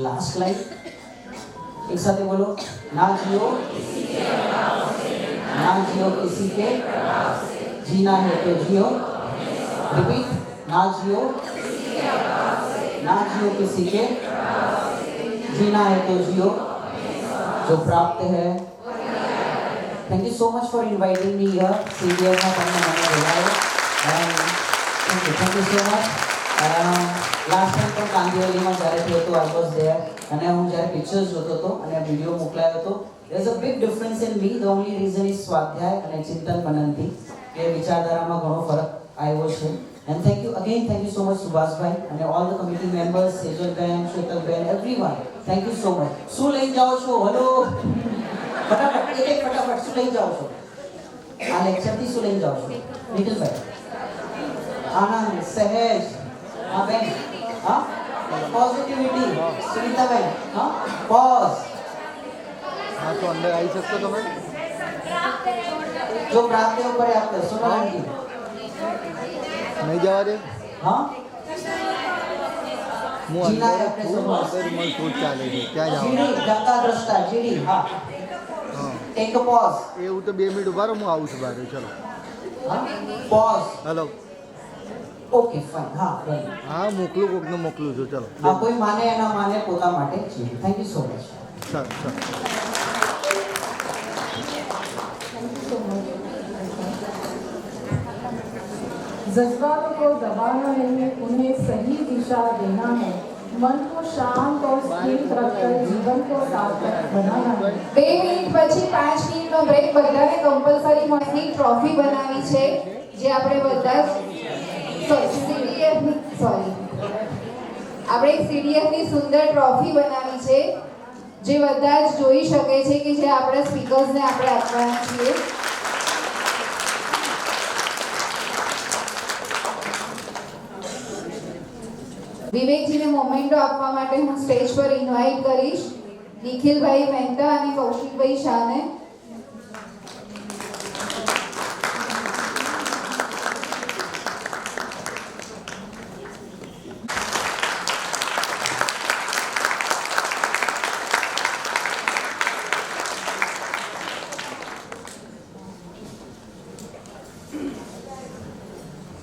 લાસ્ટ લાઈન એક સાથે બોલો, ના जियो किसी के, जीना है तो जियो। रिपीट, ना जियो किसी के, जीना है तो जियो, जो प्राप्त है। Thank you so much for inviting me here. CBS માં તમને મને બોલાવ્યો and thank you so much. Last time પણ કાંદિવલીમાં જ્યારે થયો હતો આઈ વોઝ ધેર, અને હું જ્યારે પિક્ચર્સ જોતો હતો અને વિડીયો મોકલાયો હતો, there is a big difference in me. The only reason is સ્વાધ્યાય અને ચિંતન મનનથી કે વિચારધારામાં ઘણો ફરક આવ્યો છે. And thank you again, thank you so much Subhashbhai and all the committee members, Sejalben, શ્વેતલબેન, everyone. Thank you so much. શું લઈ જાઓ છો? હલો, ફટાફટ એક ફટાફટ શું લઈ જાઓ છો? આ લેક્ચરથી શું લઈ જાઓ છો? નિખિલભાઈ, આનંદ, સહેજ, હા બેન, હા પોઝિટિવિટી, સુનીતાબેન, હા પોઝ। हाँ तो अंदर आई सकते हो तुम्हें? जो प्राप्त है ऊपर आप सोना आंटी, नहीं जवा दे। हाँ હું જીના અંદર આપણે છું, સમજ। અંદર મને શૂટ ચાલે છે ત્યાં જવાનું। જીડી ગંગા દ્રષ્ટા, જીડી, हाँ હા टेक अ पॉज, એવું તો 2 મિનિટ ઉભા રહો, હું આવું છું બહાર। ચલો हाँ पॉज, હેલો, ओके फाइन, हाँ राइट, હા મોકલું કોકને મોકલું છું। ચલો हाँ कोई माने या ना माने पोता माटे जी। Thank you so much. ચાલો ચાલો। जज्बातों को दबाना नहीं, उन्हें सही दिशा देना है। मन को शांत और स्थिर रखकर जीवन को सार्थक बनाना है। 2 મિનિટ પછી 5 મિનિટનો બ્રેક બધાને કમ્પલસરી મળતી ટ્રોફી બનાવી છે જે આપણે બધા આપણે CDF ની સુંદર ટ્રોફી બનાવી છે જે બધા જ જોઈ શકે છે કે જે આપણા સ્પીકર્સને આપણે આપવાના છીએ। વિવેકજીને મોમેન્ટો આપવા માટે હું સ્ટેજ પર ઇન્વાઇટ કરીશ નિખિલભાઈ મહેતા અને કૌશિકભાઈ શાહને।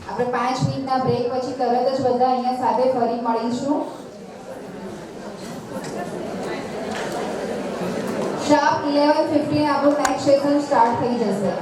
આપણે 5 મિનિટના બ્રેક પછી તરત જ બધા અહીંયા સાથે ફરી મળીશું। શાર્પ 11:15 આપણું નેક્સ્ટ સેશન સ્ટાર્ટ થઈ જશે।